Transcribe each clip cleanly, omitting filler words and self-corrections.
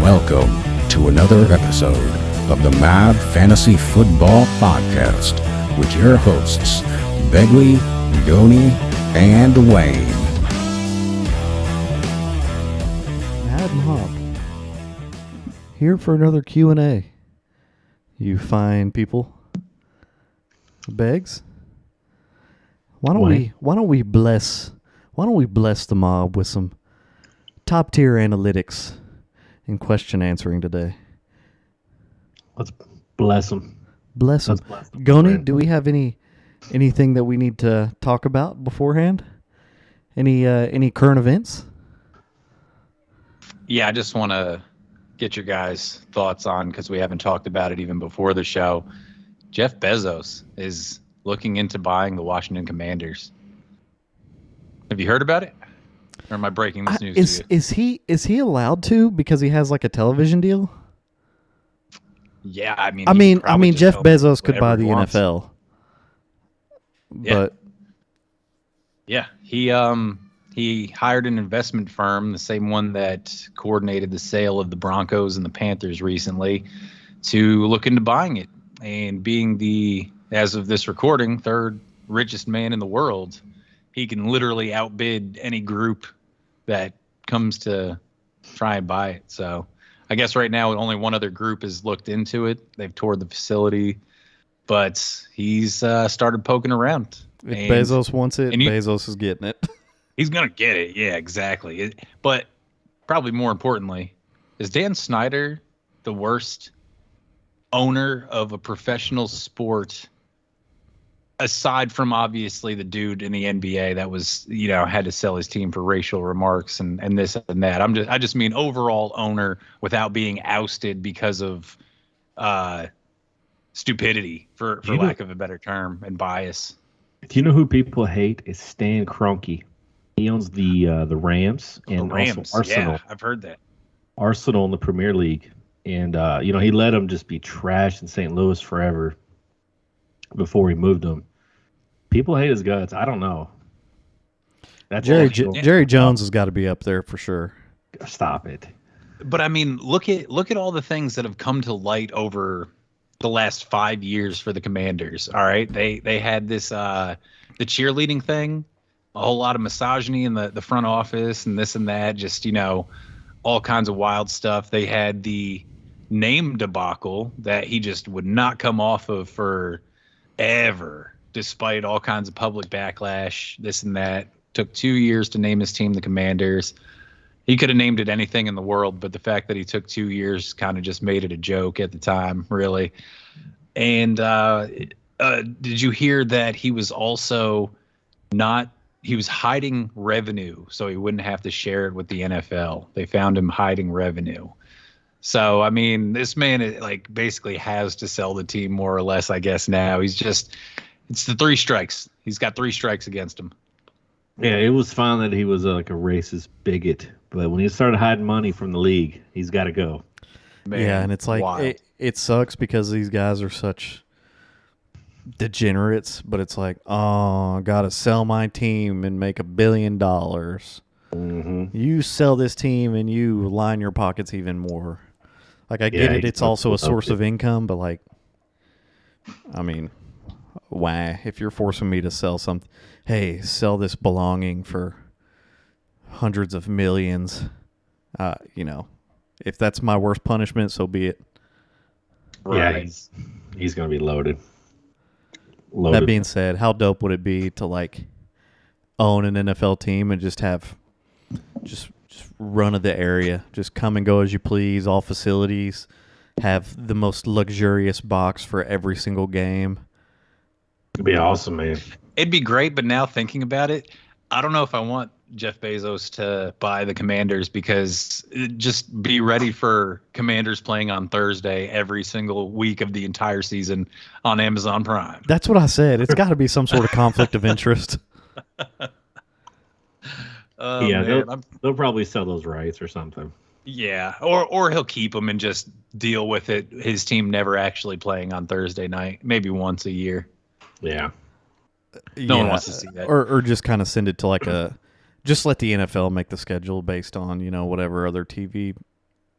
welcome to another episode of the Mad Fantasy Football Podcast with your hosts, Begley, Goni, and Wayne. Mad Mob here for another Q&A. You fine people. Beggs, why don't we bless the mob with some top tier analytics and question answering today? Let's bless them. Bless them. Goni, do we have anything that we need to talk about beforehand? Any current events? Yeah, I just want to get your guys' thoughts on, because we haven't talked about it even before the show. Jeff Bezos is looking into buying the Washington Commanders. Have you heard about it? Or am I breaking this news to you? Is he allowed to because he has like a television deal? Yeah, I mean, Jeff Bezos could buy the NFL. Yeah. But yeah, he hired an investment firm, the same one that coordinated the sale of the Broncos and the Panthers recently, to look into buying it. And being the, as of this recording, third richest man in the world, he can literally outbid any group that comes to try and buy it. So I guess right now only one other group has looked into it. They've toured the facility, but he's started poking around. If Bezos wants it, Bezos is getting it. He's going to get it. Yeah, exactly. But probably more importantly, is Dan Snyder the worst owner of a professional sport, aside from obviously the dude in the NBA that was, had to sell his team for racial remarks and this and that? I just mean overall owner without being ousted because of stupidity, for lack of a better term, and bias. Do you know who people hate? Is Stan Kroenke. He owns the Rams and also Arsenal. Yeah, I've heard that. Arsenal in the Premier League. And, he let them just be trashed in St. Louis forever before he moved them. People hate his guts. I don't know. That's Jerry Jones has got to be up there for sure. Stop it. But, I mean, look at all the things that have come to light over the last 5 years for the Commanders, all right? They had this the cheerleading thing, a whole lot of misogyny in the front office and this and that, just, all kinds of wild stuff. They had the name debacle that he just would not come off of forever, despite all kinds of public backlash, this and that. Took 2 years to name his team the Commanders. He could have named it anything in the world, but the fact that he took 2 years kind of just made it a joke at the time, really. And did you hear that he was also he was hiding revenue so he wouldn't have to share it with the NFL? They found him hiding revenue. So, I mean, this man basically has to sell the team more or less, I guess, now. It's the 3 strikes. He's got 3 strikes against him. Yeah, it was fine that he was a racist bigot, but when he started hiding money from the league, he's got to go. Man, yeah, and it's like it sucks because these guys are such degenerates, but it's like, oh, I gotta sell my team and make $1 billion. Mm-hmm. You sell this team and you line your pockets even more. Like, I get it, it's also a source of income, but I mean, why? If you're forcing me to sell something, hey, sell this belonging for hundreds of millions, if that's my worst punishment, so be it. Right. Yeah, he's gonna be loaded. That being said, how dope would it be to own an NFL team and just have just run of the area, just come and go as you please, all facilities, have the most luxurious box for every single game? It'd be awesome, man. It'd be great, but now thinking about it, I don't know if I want Jeff Bezos to buy the Commanders, because just be ready for Commanders playing on Thursday every single week of the entire season on Amazon Prime. That's what I said. It's got to be some sort of conflict of interest. Yeah, they'll probably sell those rights or something. Yeah, or he'll keep them and just deal with it. His team never actually playing on Thursday night, maybe once a year. Yeah. No one wants to see that. Or just kind of send it to just let the NFL make the schedule based on, whatever other TV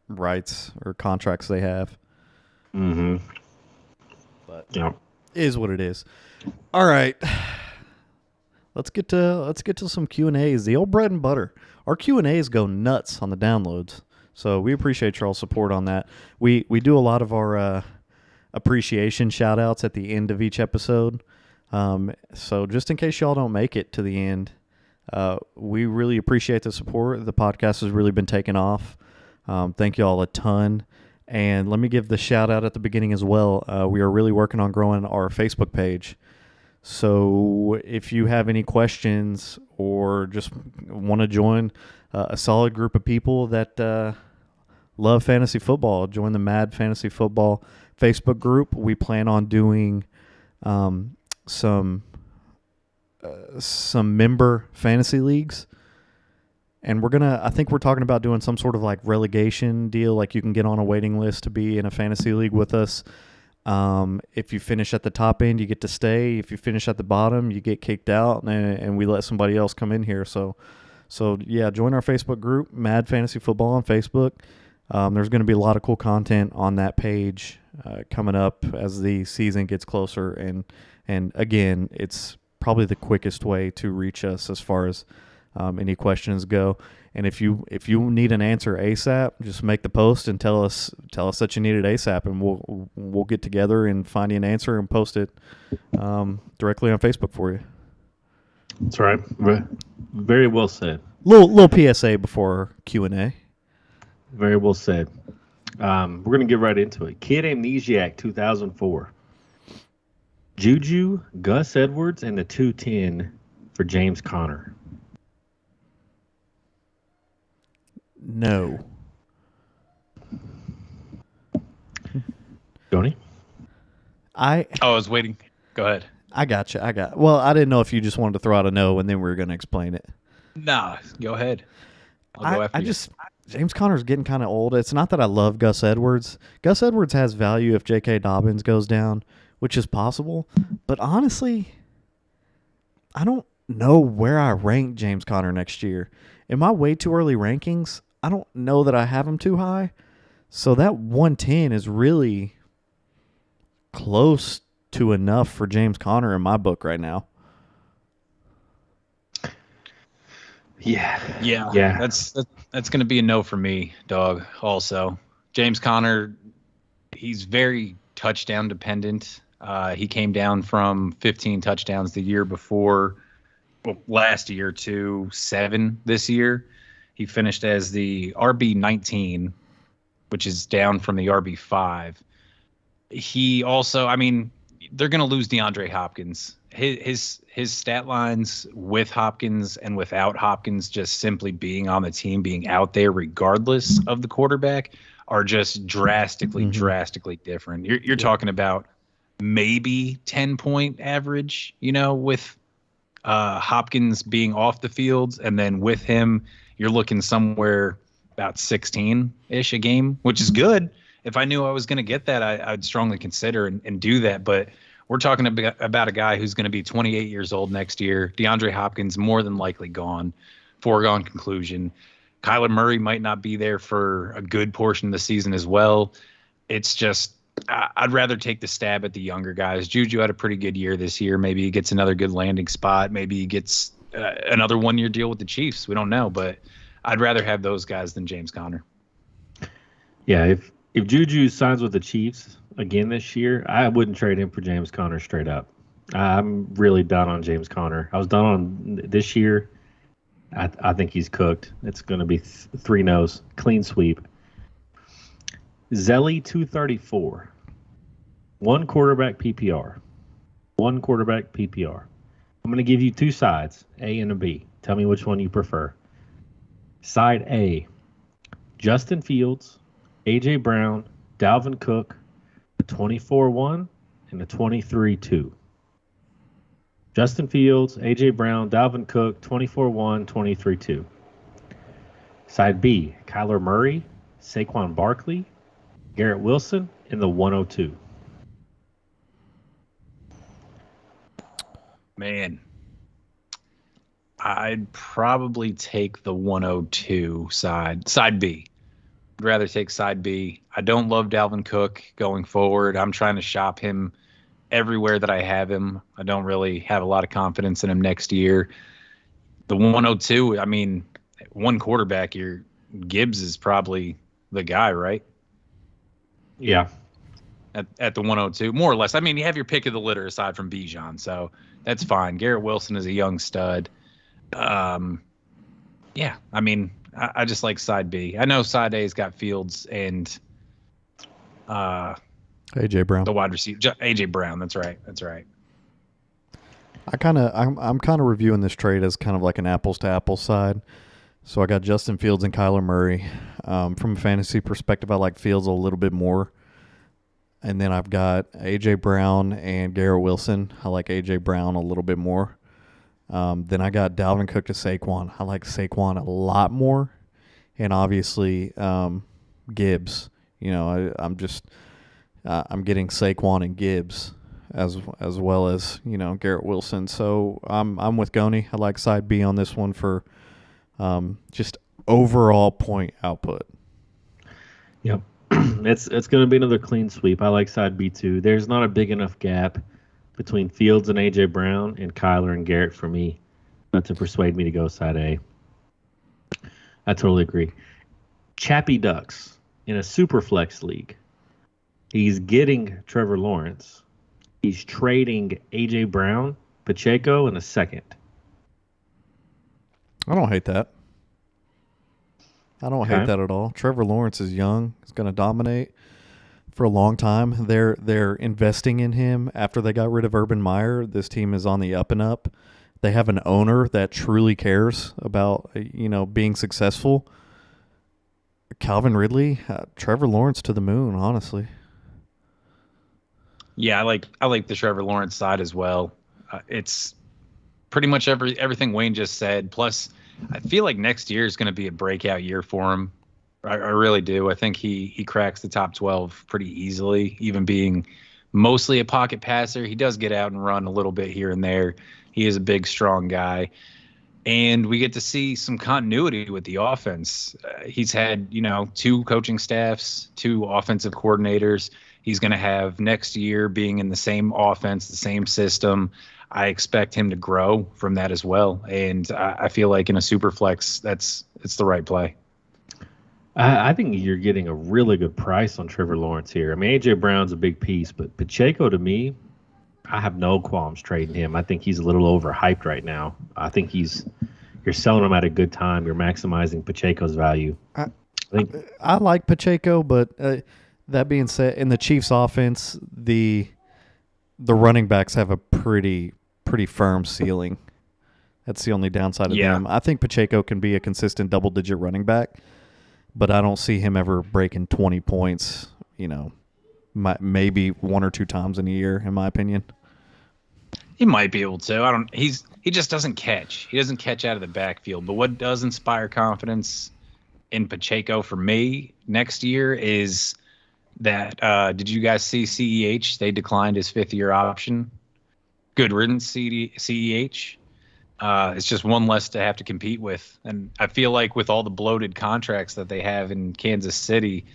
rights or contracts they have. Mm-hmm. But Yeah. it is what it is. All right. Let's get to some Q&As. The old bread and butter. Our Q&As go nuts on the downloads. So we appreciate y'all's support on that. We do a lot of our appreciation shout outs at the end of each episode. So just in case y'all don't make it to the end, we really appreciate the support. The podcast has really been taking off. Thank y'all a ton. And let me give the shout out at the beginning as well. We are really working on growing our Facebook page. So if you have any questions or just want to join a solid group of people that love fantasy football, join the Mad Fantasy Football Facebook group. We plan on doing some member fantasy leagues. And I think we're talking about doing some sort of like relegation deal. Like you can get on a waiting list to be in a fantasy league with us. If you finish at the top end, you get to stay. If you finish at the bottom, you get kicked out, and we let somebody else come in here. So yeah, join our Facebook group, Mad Fantasy Football on Facebook. There's going to be a lot of cool content on that page coming up as the season gets closer. And again, it's probably the quickest way to reach us as far as any questions go. And if you need an answer ASAP, just make the post and tell us that you need it ASAP, and we'll get together and find you an answer and post it directly on Facebook for you. That's right. Very well said. Little PSA before Q&A. Very well said. We're gonna get right into it. Kid Amnesiac 2004. Juju, Gus Edwards, and the 210 for James Conner. No. Tony? I was waiting. Go ahead. I got you. Well, I didn't know if you just wanted to throw out a no and then we were going to explain it. Nah, go ahead. I'll go after you. James Conner's getting kind of old. It's not that I love Gus Edwards. Gus Edwards has value if J.K. Dobbins goes down, which is possible. But honestly, I don't know where I rank James Conner next year. Am I way too early rankings? I don't know that I have him too high. So that 110 is really close to enough for James Conner in my book right now. Yeah. That's going to be a no for me, dog. Also, James Conner, he's very touchdown dependent. He came down from 15 touchdowns the year before, last year to 7 this year. He finished as the RB19, which is down from the RB5. He also, I mean, they're going to lose DeAndre Hopkins. His stat lines with Hopkins and without Hopkins, just simply being on the team, being out there regardless of the quarterback, are just drastically different. You're talking about maybe 10-point average, with Hopkins being off the field, and then with him, you're looking somewhere about 16-ish a game, which is good. If I knew I was going to get that, I'd strongly consider and do that. But we're talking about a guy who's going to be 28 years old next year. DeAndre Hopkins more than likely gone. Foregone conclusion. Kyler Murray might not be there for a good portion of the season as well. It's just I'd rather take the stab at the younger guys. Juju had a pretty good year this year. Maybe he gets another good landing spot. Maybe he gets another 1-year deal with the Chiefs. We don't know, but I'd rather have those guys than James Conner. Yeah, if Juju signs with the Chiefs again this year, I wouldn't trade him for James Conner straight up. I'm really done on James Conner. I was done on this year. I think he's cooked. It's going to be 3 no's, clean sweep. Zelly 234. 1 quarterback PPR. 1 quarterback PPR. I'm going to give you 2 sides, A and a B. Tell me which one you prefer. Side A, Justin Fields, A.J. Brown, Dalvin Cook, a 24-1 and a 23-2. Justin Fields, A.J. Brown, Dalvin Cook, 24-1, 23-2. Side B, Kyler Murray, Saquon Barkley, Garrett Wilson, in the 102. Man, I'd probably take the 102 side B. I'd rather take side B. I don't love Dalvin Cook going forward. I'm trying to shop him everywhere that I have him. I don't really have a lot of confidence in him next year. The 102, I mean, one quarterback here, Gibbs is probably the guy, right? Yeah. At the 102, more or less. I mean, you have your pick of the litter aside from Bijan, so that's fine. Garrett Wilson is a young stud. Yeah, I mean, I just like side B. I know side A's got Fields and AJ Brown. the wide receiver, AJ Brown. That's right. I'm kind of reviewing this trade as kind of like an apples to apples side. So I got Justin Fields and Kyler Murray. From a fantasy perspective, I like Fields a little bit more. And then I've got A.J. Brown and Garrett Wilson. I like A.J. Brown a little bit more. Then I got Dalvin Cook to Saquon. I like Saquon a lot more. And obviously Gibbs. You know, I'm getting Saquon and Gibbs as well as, you know, Garrett Wilson. So I'm with Goni. I like side B on this one for just overall point output. Yep. It's going to be another clean sweep. I like side B too. There's not a big enough gap between Fields and A.J. Brown and Kyler and Garrett for me not to persuade me to go side A. I totally agree. Chappie Ducks in a super flex league. He's getting Trevor Lawrence. He's trading A.J. Brown, Pacheco in a second. I don't hate that. I don't hate that at all. Trevor Lawrence is young. He's going to dominate for a long time. They're investing in him after they got rid of Urban Meyer. This team is on the up and up. They have an owner that truly cares about, you know, being successful. Calvin Ridley, Trevor Lawrence to the moon, honestly. Yeah, I like the Trevor Lawrence side as well. It's pretty much everything Wayne just said. Plus, I feel like next year is going to be a breakout year for him. I really do. I think he cracks the top 12 pretty easily, even being mostly a pocket passer. He does get out and run a little bit here and there. He is a big, strong guy. And we get to see some continuity with the offense. He's had, you know, 2 coaching staffs, 2 offensive coordinators. He's going to have next year being in the same offense, the same system. I expect him to grow from that as well. And I feel like in a super flex, it's the right play. I think you're getting a really good price on Trevor Lawrence here. I mean, A.J. Brown's a big piece, but Pacheco, to me, I have no qualms trading him. I think he's a little overhyped right now. I think you're selling him at a good time. You're maximizing Pacheco's value. I like Pacheco, but that being said, in the Chiefs' offense, the running backs have a pretty firm ceiling. That's the only downside of them. I think Pacheco can be a consistent double-digit running back, but I don't see him ever breaking 20 points, you know, maybe 1 or 2 times in a year, in my opinion. He might be able to. He just doesn't catch. He doesn't catch out of the backfield. But what does inspire confidence in Pacheco for me next year is that did you guys see CEH? They declined his 5th-year option. Good riddance, CEH. It's just one less to have to compete with. And I feel like with all the bloated contracts that they have in Kansas City,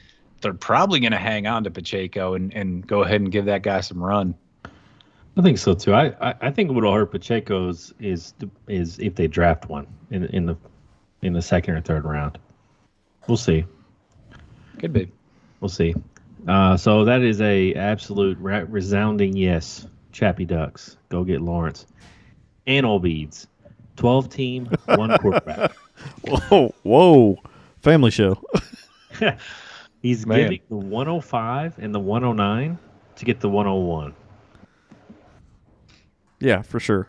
they're probably going to hang on to Pacheco and go ahead and give that guy some run. I think so too. I think what will hurt Pacheco's is if they draft one in the 2nd or 3rd round. We'll see. Could be. We'll see. So that is a absolute resounding yes. Chappie Ducks, go get Lawrence. And all beads. 12 team, 1 quarterback. Whoa. Family show. He's giving the 105 and the 109 to get the 101. Yeah, for sure.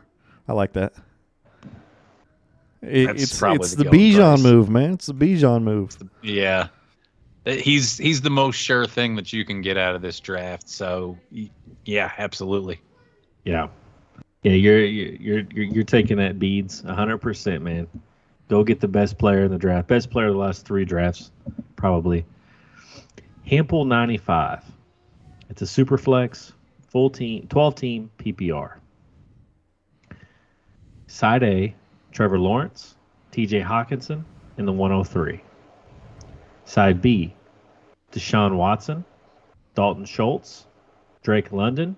I like that. It's the Bijan move, man. It's the Bijan move. Yeah. He's the most sure thing that you can get out of this draft. So, yeah, absolutely. Yeah. Yeah, you're taking that beads 100%, man. Go get the best player in the draft. Best player of the last 3 drafts, probably. Hample 95. It's a super flex, full team, 12-team PPR. Side A, Trevor Lawrence, T.J. Hawkinson, and the 103. Side B, Deshaun Watson, Dalton Schultz, Drake London,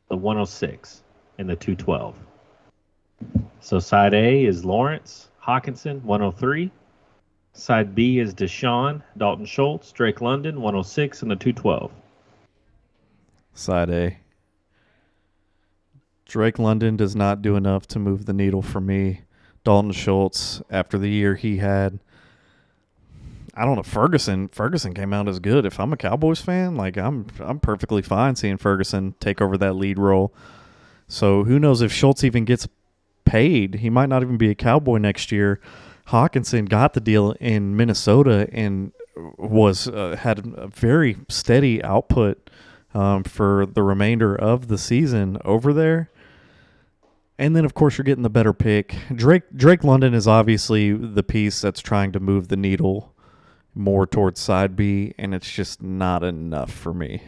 the 106, and the 212. So side A is Lawrence, Hawkinson, 103. Side B is Deshaun, Dalton Schultz, Drake London, 106, and the 212. Side A. Drake London does not do enough to move the needle for me. Dalton Schultz, after the year he had, I don't know. Ferguson came out as good. If I'm a Cowboys fan, like I'm perfectly fine seeing Ferguson take over that lead role. So who knows if Schultz even gets paid? He might not even be a Cowboy next year. Hawkinson got the deal in Minnesota and was had a very steady output for the remainder of the season over there. And then, of course, you're getting the better pick. Drake London is obviously the piece that's trying to move the needle more towards side B, and it's just not enough for me.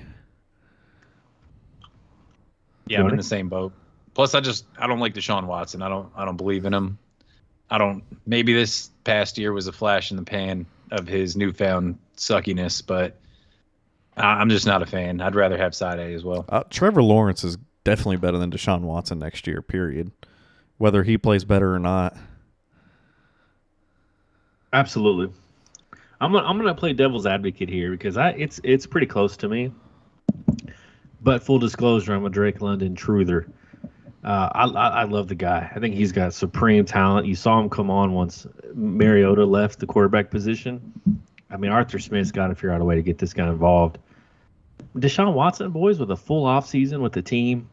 Yeah, I'm in the same boat. Plus, I don't like Deshaun Watson. I don't believe in him. Maybe this past year was a flash in the pan of his newfound suckiness, but I'm just not a fan. I'd rather have side A as well. Trevor Lawrence is definitely better than Deshaun Watson next year, period. Whether he plays better or not. Absolutely. I'm gonna play devil's advocate here because it's pretty close to me. But full disclosure, I'm a Drake London truther. I love the guy. I think he's got supreme talent. You saw him come on once Mariota left the quarterback position. I mean, Arthur Smith's got to figure out a way to get this guy involved. Deshaun Watson, boys, with a full offseason with the team,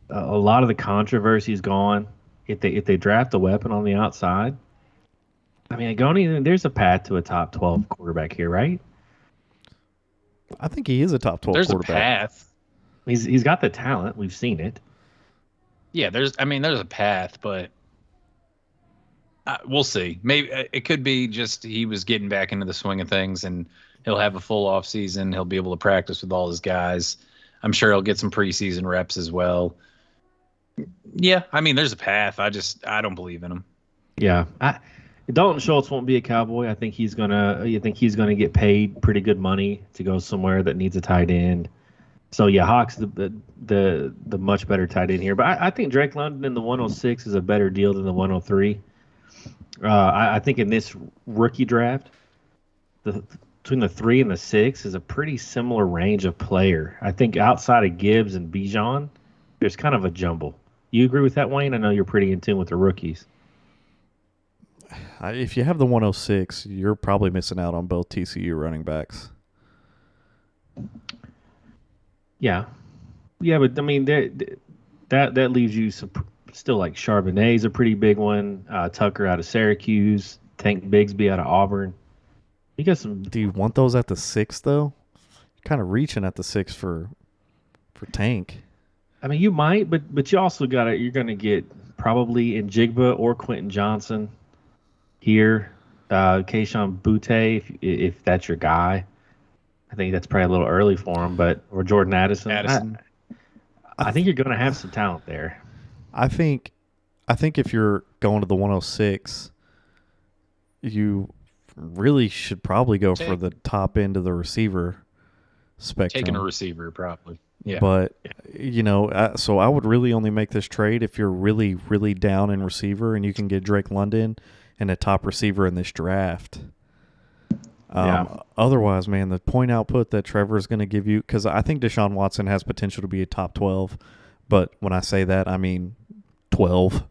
a lot of the controversy is gone. If they draft a weapon on the outside, I mean, there's a path to a top 12 quarterback here, right? I think he is a top 12 There's quarterback. a path. He's got the talent. We've seen it. Yeah, there's a path, but we'll see. Maybe it could be just he was getting back into the swing of things, and he'll have a full off season. He'll be able to practice with all his guys. I'm sure he'll get some preseason reps as well. Yeah, I mean, there's a path. I don't believe in him. Yeah, Dalton Schultz won't be a Cowboy. I think he's gonna get paid pretty good money to go somewhere that needs a tight end. So yeah, Hawks the much better tight end here. But I think Drake London in the 106 is a better deal than the 103. I think in this rookie draft, between the 3 and the 6 is a pretty similar range of player. I think outside of Gibbs and Bijan, there's kind of a jumble. You agree with that, Wayne? I know you're pretty in tune with the rookies. If you have the 106, you're probably missing out on both TCU running backs. Yeah, but I mean that leaves you still like Charbonnet's a pretty big one. Tucker out of Syracuse, Tank Bigsby out of Auburn. You got some. Do you want those at the 6 though? You're kind of reaching at the 6 for Tank. I mean, you might, but you also you're gonna get probably Njigba or Quentin Johnson here. Kayshon Boutte, if that's your guy. I think that's probably a little early for him, or Jordan Addison. I think you're going to have some talent there. I think if you're going to the 106, you really should probably go for the top end of the receiver spectrum. Taking a receiver, probably. Yeah. But, so I would really only make this trade if you're really, really down in receiver and you can get Drake London and a top receiver in this draft. Otherwise, man, the point output that Trevor is going to give you, because I think Deshaun Watson has potential to be a top 12, but when I say that, I mean 12.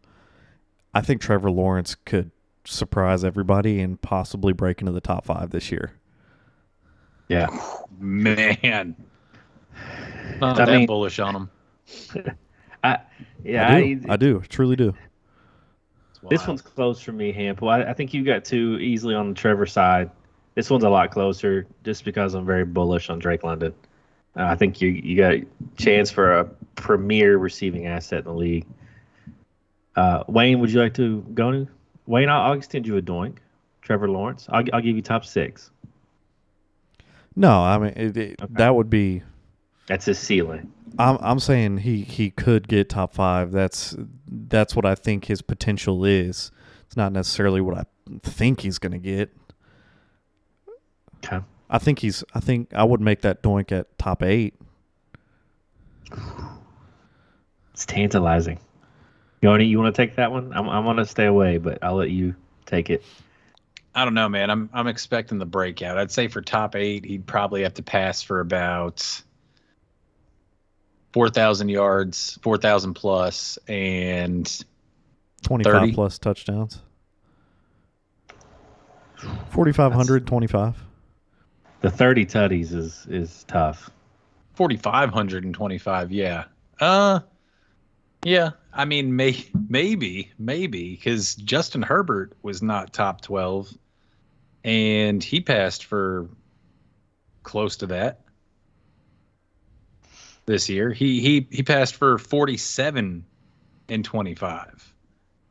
I think Trevor Lawrence could surprise everybody and possibly break into the top 5 this year. Yeah. Man. Not that bullish on him. I do. Truly do. This one's close for me, Hample. I think you got 2 easily on the Trevor side. This one's a lot closer just because I'm very bullish on Drake London. I think you got a chance for a premier receiving asset in the league. Wayne, would you like to go to? Wayne, I'll extend you a doink. Trevor Lawrence, I'll give you top 6. No, I mean okay. That would be. That's his ceiling. I'm saying he could get top 5. That's what I think his potential is. It's not necessarily what I think he's going to get. Okay. I think I would make that Doink at top 8. It's tantalizing. Yoni, you want to take that one? I'm going to stay away, but I'll let you take it. I don't know, man. I'm expecting the breakout. I'd say for top 8, he'd probably have to pass for about 4,000 yards, 4,000 plus, and 25 30 plus touchdowns. 4,500, 25. The 30 tutties is tough. 4,525. Yeah. Yeah. I mean, maybe, because Justin Herbert was not top 12, and he passed for close to that this year. He passed for 47 and 25,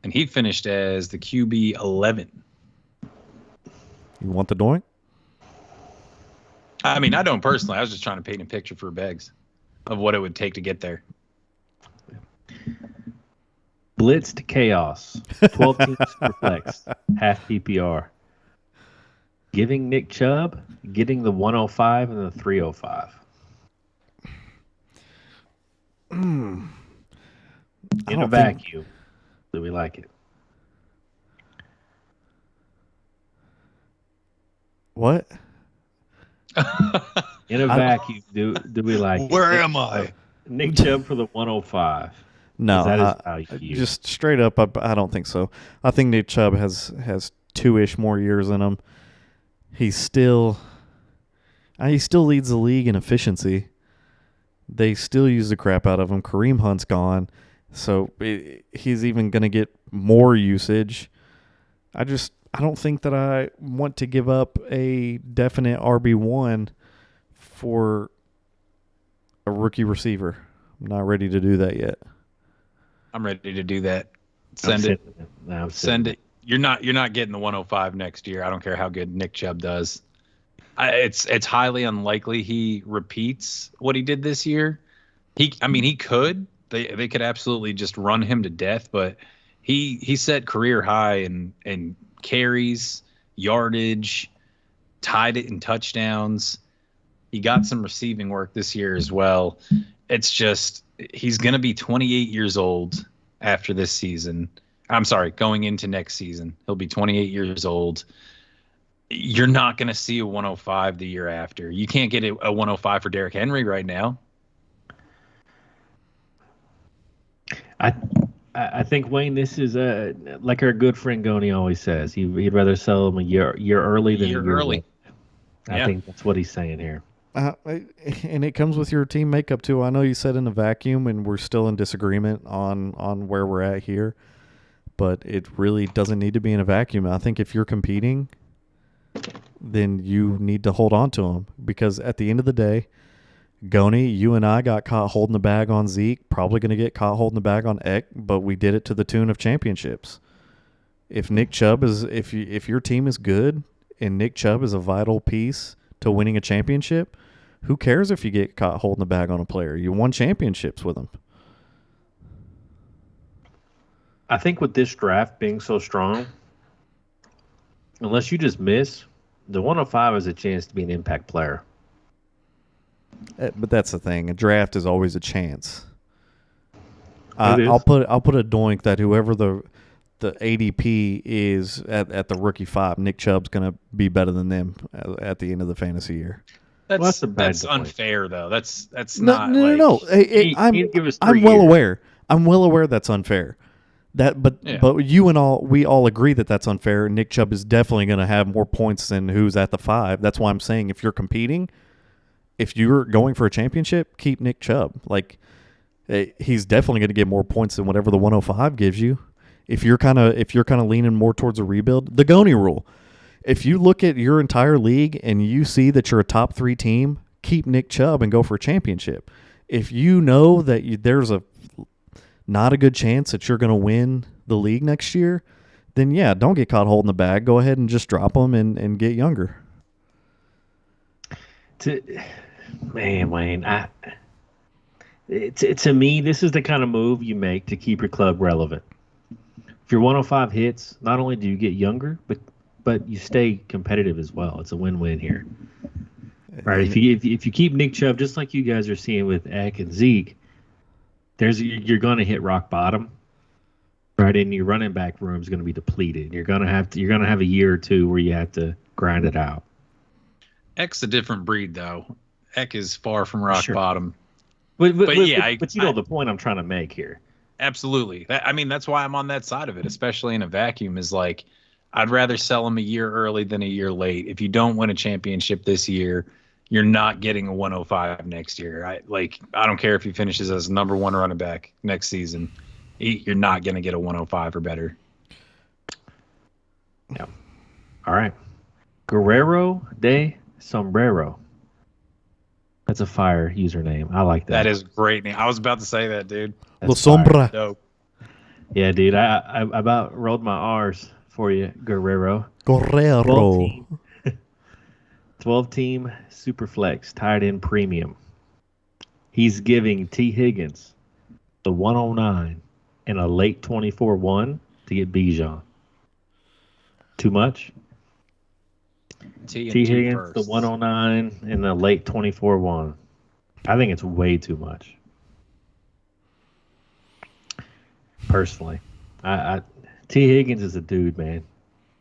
and he finished as the QB 11. You want the Doink? I mean, I don't personally. I was just trying to paint a picture for Beggs of what it would take to get there. Blitz to chaos. 12 teams for flex. Half PPR. Giving Nick Chubb, getting the 105 and the 305. In a vacuum. Do we like it? What? In a vacuum, do we like it? Where am I? Nick Chubb for the 105. No, That is value. just straight up, I don't think so. I think Nick Chubb has 2-ish more years in him. He still leads the league in efficiency. They still use the crap out of him. Kareem Hunt's gone, so he's even going to get more usage. I don't think that I want to give up a definite RB1 for a rookie receiver. I'm not ready to do that yet. I'm ready to do that. Send it. You're not getting the 105 next year. I don't care how good Nick Chubb does. It's highly unlikely he repeats what he did this year. He could. They could absolutely just run him to death, but he set career high in carries, yardage, tied it in touchdowns. He got some receiving work this year as well. It's just he's going to be 28 years old after this season. I'm sorry, going into next season. He'll be 28 years old. You're not going to see a 105 the year after. You can't get a 105 for Derrick Henry right now. I think, Wayne, this is like our good friend Goni always says. He'd rather sell him a year early than a year early. late. I think that's what he's saying here. And it comes with your team makeup too. I know you said in a vacuum, and we're still in disagreement on where we're at here, but it really doesn't need to be in a vacuum. I think if you're competing, then you need to hold on to them, because at the end of the day, Goni, you and I got caught holding the bag on Zeke, probably going to get caught holding the bag on Eck, but we did it to the tune of championships. If Nick Chubb if your team is good and Nick Chubb is a vital piece to winning a championship, who cares if you get caught holding the bag on a player? You won championships with him. I think with this draft being so strong, unless you just miss, the 105 has a chance to be an impact player. But that's the thing. A draft is always a chance. I'll put a Doink that whoever the ADP is at the rookie 5, Nick Chubb's going to be better than them at the end of the fantasy year. That's unfair, though. That's no, not. No. Hey, I'm well aware. I'm well aware that's unfair. But we all agree that that's unfair. Nick Chubb is definitely going to have more points than who's at the 5. That's why I'm saying if you're competing, if you're going for a championship, keep Nick Chubb. Like, he's definitely going to get more points than whatever the 105 gives you. If you're kind of leaning more towards a rebuild, the Goni rule. If you look at your entire league and you see that you're a top 3 team, keep Nick Chubb and go for a championship. If you know that there's not a good chance that you're going to win the league next year, then yeah, don't get caught holding the bag. Go ahead and just drop them and get younger. Wayne, to me, this is the kind of move you make to keep your club relevant. If your 105 hits, not only do you get younger, but you stay competitive as well. It's a win-win here. Right. If you keep Nick Chubb just like you guys are seeing with Eck and Zeke, you're going to hit rock bottom. Right, and your running back room is going to be depleted. You're going to have a year or two where you have to grind it out. Eck's a different breed, though. Eck is far from rock bottom. But you know the point I'm trying to make here. Absolutely. That's why I'm on that side of it, especially in a vacuum. Is like, I'd rather sell him a year early than a year late. If you don't win a championship this year, you're not getting a 105 next year. I don't care if he finishes as number one running back next season. You're not going to get a 105 or better. Yeah. All right. Guerrero de Sombrero. That's a fire username. I like that. That is a great name. I was about to say that, dude. La Sombra. Dope. Yeah, dude. I about rolled my R's for you, Guerrero. Guerrero. 12-team Superflex tied in premium. He's giving T. Higgins the 109 and a late 24-1 to get Bijan. Too much? T. Higgins, the 109 and the late 24-1. I think it's way too much. Personally. T. Higgins is a dude, man.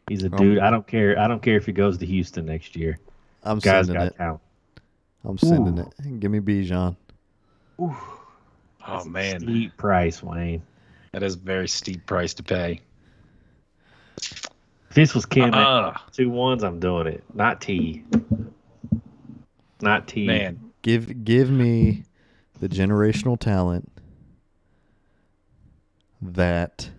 He's a dude. I don't care if he goes to Houston next year. I'm Guys sending got it. talent. I'm sending it. Give me Bijan. Oh, man. Steep price, Wayne. That is a very steep price to pay. If this was Cam 2-1s, I'm doing it. Not T. Not T. Man. Give me the generational talent that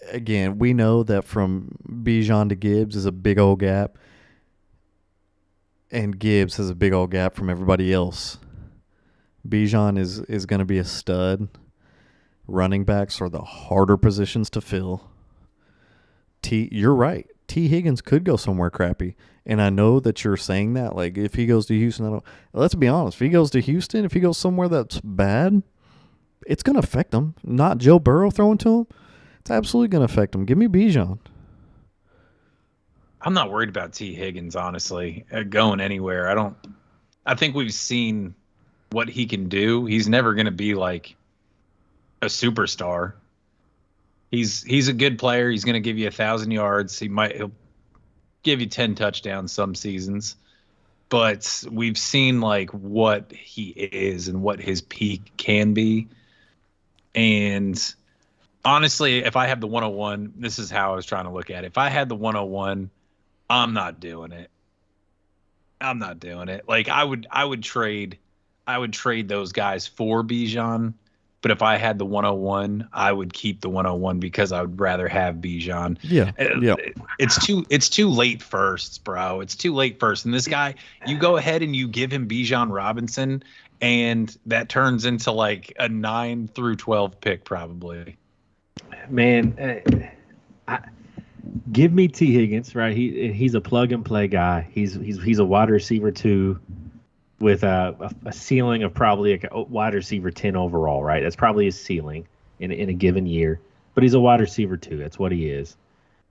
again, we know that from Bijan to Gibbs is a big old gap, and Gibbs has a big old gap from everybody else. Bijan is going to be a stud. Running backs are the harder positions to fill. You're right. T. Higgins could go somewhere crappy. And I know that you're saying that. Like, if he goes to Houston, let's be honest. If he goes to Houston, if he goes somewhere that's bad, it's going to affect him. Not Joe Burrow throwing to him. It's absolutely going to affect him. Give me Bijan. I'm not worried about T. Higgins, honestly, going anywhere. I think we've seen what he can do. He's never going to be like a superstar. He's a good player. He's going to give you 1,000 yards. He'll give you 10 touchdowns some seasons, but we've seen like what he is and what his peak can be. And honestly, if I have the 101, this is how I was trying to look at it. If I had the 101, I'm not doing it. Like I would trade those guys for Bijan. But if I had the 101, I would keep the 101 because I would rather have Bijan. Yeah. It's too late firsts, bro. It's too late first. And this guy, you go ahead and you give him Bijan Robinson, and that turns into like a 9 through 12 pick probably. Man, give me T. Higgins, right? He's a plug and play guy. He's a wide receiver too, with a ceiling of probably a wide receiver 10 overall, right? That's probably his ceiling in a given year. But he's a wide receiver too. That's what he is.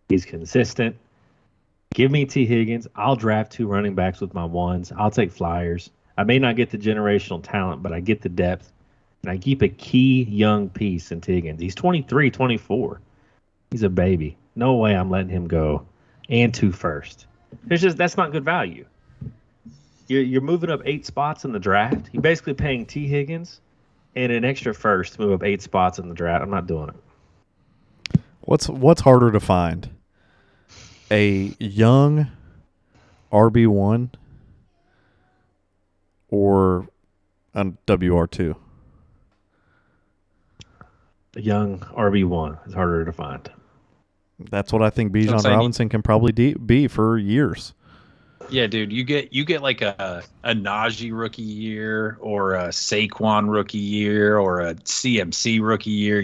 He's consistent. Give me T. Higgins. I'll draft 2 running backs with my ones. I'll take flyers. I may not get the generational talent, but I get the depth. And I keep a key young piece in T. Higgins. He's 23, 24. He's a baby. No way I'm letting him go. And 2 first. That's not good value. You're moving up 8 spots in the draft. You're basically paying T. Higgins and an extra first to move up 8 spots in the draft. I'm not doing it. What's harder to find? A young RB1 or a WR2? A young RB1 is harder to find. That's what I think Bijan Robinson can probably be for years. Yeah, dude, you get like a Najee rookie year or a Saquon rookie year or a CMC rookie year.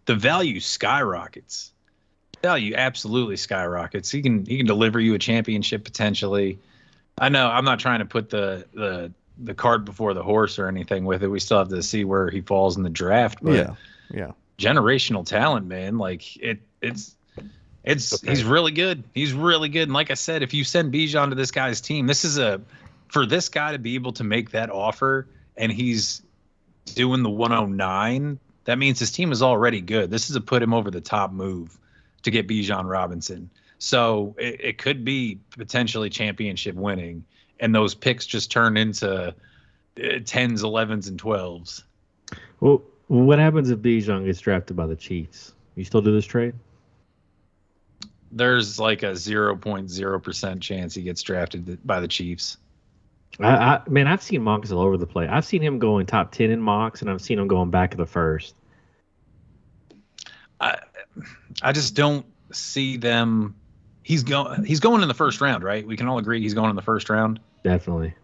The value skyrockets. Value absolutely skyrockets. He can deliver you a championship potentially. I know I'm not trying to put the cart before the horse or anything with it. We still have to see where he falls in the draft. But yeah. Generational talent, man. Like it's He's really good. He's really good. And like I said, if you send Bijan to this guy's team, for this guy to be able to make that offer and he's doing the 109, that means his team is already good. This is a put him over the top move to get Bijan Robinson. So it could be potentially championship winning, and those picks just turn into 10s, 11s, and 12s. Well, what happens if Bijan gets drafted by the Chiefs? You still do this trade? There's like a 0.0% chance he gets drafted by the Chiefs. Man, I've seen mocks all over the place. I've seen him going top 10 in mocks, and I've seen him going back of the first. I just don't see them. He's going in the first round, right? We can all agree he's going in the first round. Definitely.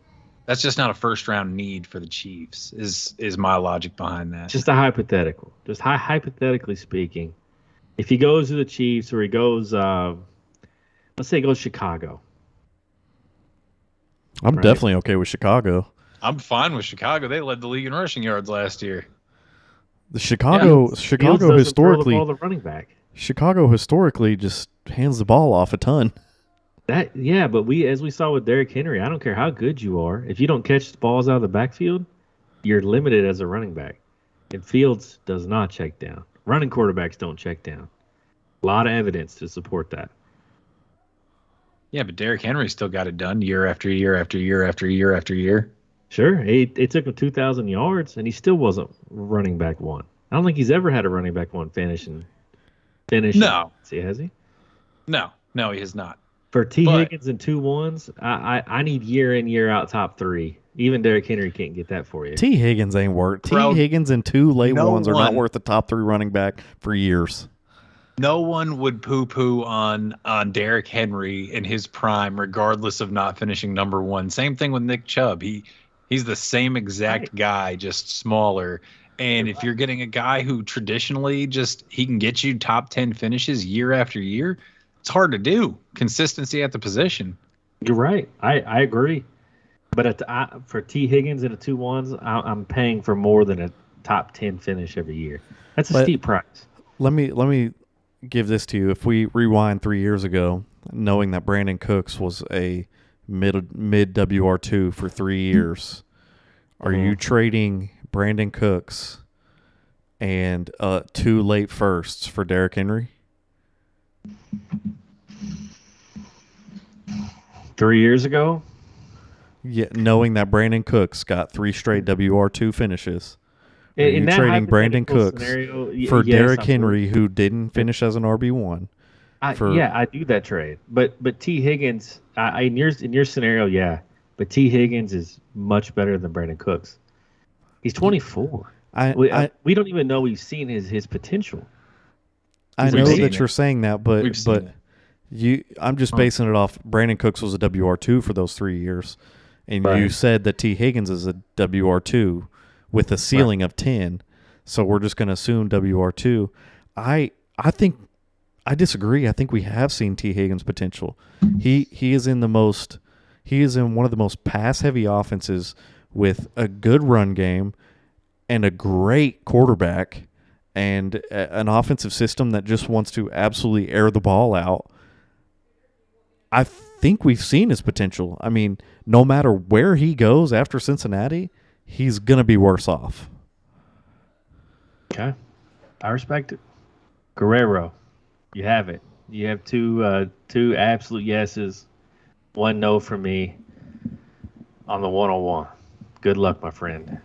That's just not a first round need for the Chiefs. Is my logic behind that? Just a hypothetical. Just hypothetically speaking, if he goes to the Chiefs or he goes, let's say he goes Chicago. I'm definitely okay with Chicago. I'm fine with Chicago. They led the league in rushing yards last year. The Chicago historically, the running back. Chicago historically just hands the ball off a ton. But as we saw with Derrick Henry, I don't care how good you are, if you don't catch the balls out of the backfield, you're limited as a running back. And Fields does not check down. Running quarterbacks don't check down. A lot of evidence to support that. Yeah, but Derrick Henry still got it done year after year after year after year after year. Sure, it took him 2,000 yards, and he still wasn't running back one. I don't think he's ever had a running back one finish. No. See, has he? No, he has not. For Higgins and 2-1s, I need year in, year out top three. Even Derrick Henry can't get that for you. T. Higgins ain't worth. T. Higgins and 2 late ones are not worth the top 3 running back for years. No one would poo-poo on Derrick Henry in his prime, regardless of not finishing number 1. Same thing with Nick Chubb. He's the same exact guy, just smaller. And if you're getting a guy who traditionally he can get you top 10 finishes year after year, it's hard to do. Consistency at the position. You're right. I agree. But for T. Higgins and a 2-1s, I'm paying for more than a top 10 finish every year. That's a steep price. Let me give this to you. If we rewind 3 years ago, knowing that Brandon Cooks was a mid WR2 for 3 years, are you trading Brandon Cooks and 2 late firsts for Derrick Henry? 3 years ago? Yeah, knowing that Brandon Cooks got 3 straight WR2 finishes. Are you trading Brandon Cooks for Derrick Henry, who didn't finish as an RB1? I do that trade. But T. Higgins, in your scenario, yeah. But T. Higgins is much better than Brandon Cooks. He's 24. We don't even know we've seen his potential. I know that you're saying that, but I'm just basing it off Brandon Cooks was a WR2 for those 3 years. And you said that T. Higgins is a WR2 with a ceiling of 10. So we're just going to assume WR2. I disagree. I think we have seen T. Higgins' potential. He is in one of the most pass-heavy offenses with a good run game and a great quarterback and an offensive system that just wants to absolutely air the ball out. I think we've seen his potential. I mean, no matter where he goes after Cincinnati, he's going to be worse off. Okay. I respect it. Guerrero, you have it. You have two absolute yeses, 1 no from me on the 101. Good luck, my friend.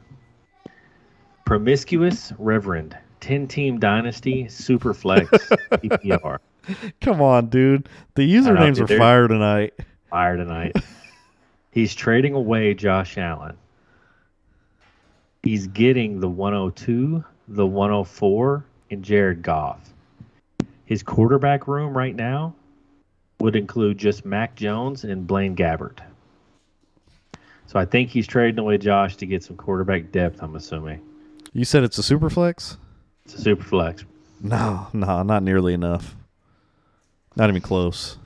Promiscuous Reverend, 10-team dynasty, super flex, PPR. Come on, dude. The usernames are fire tonight. Fire tonight. He's trading away Josh Allen. He's getting the 102, the 104, and Jared Goff. His quarterback room right now would include just Mac Jones and Blaine Gabbert. So I think he's trading away Josh to get some quarterback depth, I'm assuming. You said it's a super flex? It's a super flex. No, not nearly enough. Not even close.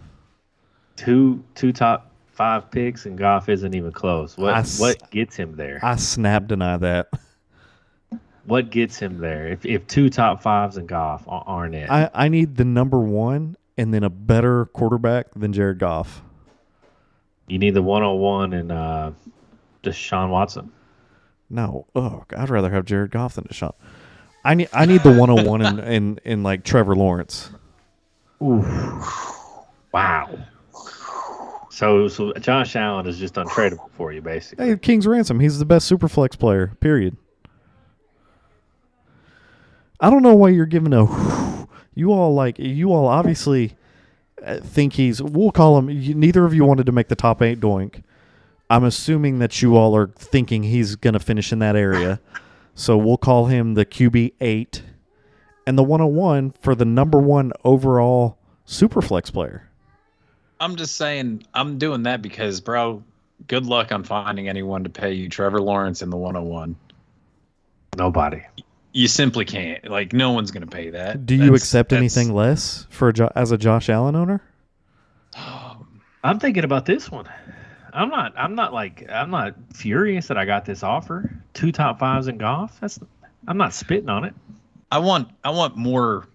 Two top 5 picks, and Goff isn't even close. What gets him there? I snap deny that. What gets him there? If 2 top 5s and Goff aren't it? I need the number 1 and then a better quarterback than Jared Goff. You need the 101 and Deshaun Watson. No, I'd rather have Jared Goff than Deshaun. I need the 101 in like Trevor Lawrence. Ooh, wow. So Josh Allen is just untradeable for you, basically. Hey, King's Ransom. He's the best Superflex player. Period. I don't know why you're giving a. You all obviously think he's. We'll call him. Neither of you wanted to make the top 8 doink. I'm assuming that you all are thinking he's going to finish in that area. So we'll call him the QB 8 and the 101 for the number 1 overall Superflex player. I'm just saying, I'm doing that because, bro, good luck on finding anyone to pay you Trevor Lawrence in the 101. Nobody. You simply can't. Like, no one's going to pay that. Do you accept anything less for as a Josh Allen owner? I'm thinking about this one. I'm not furious that I got this offer. 2 top 5s in golf. I'm not spitting on it. I want more.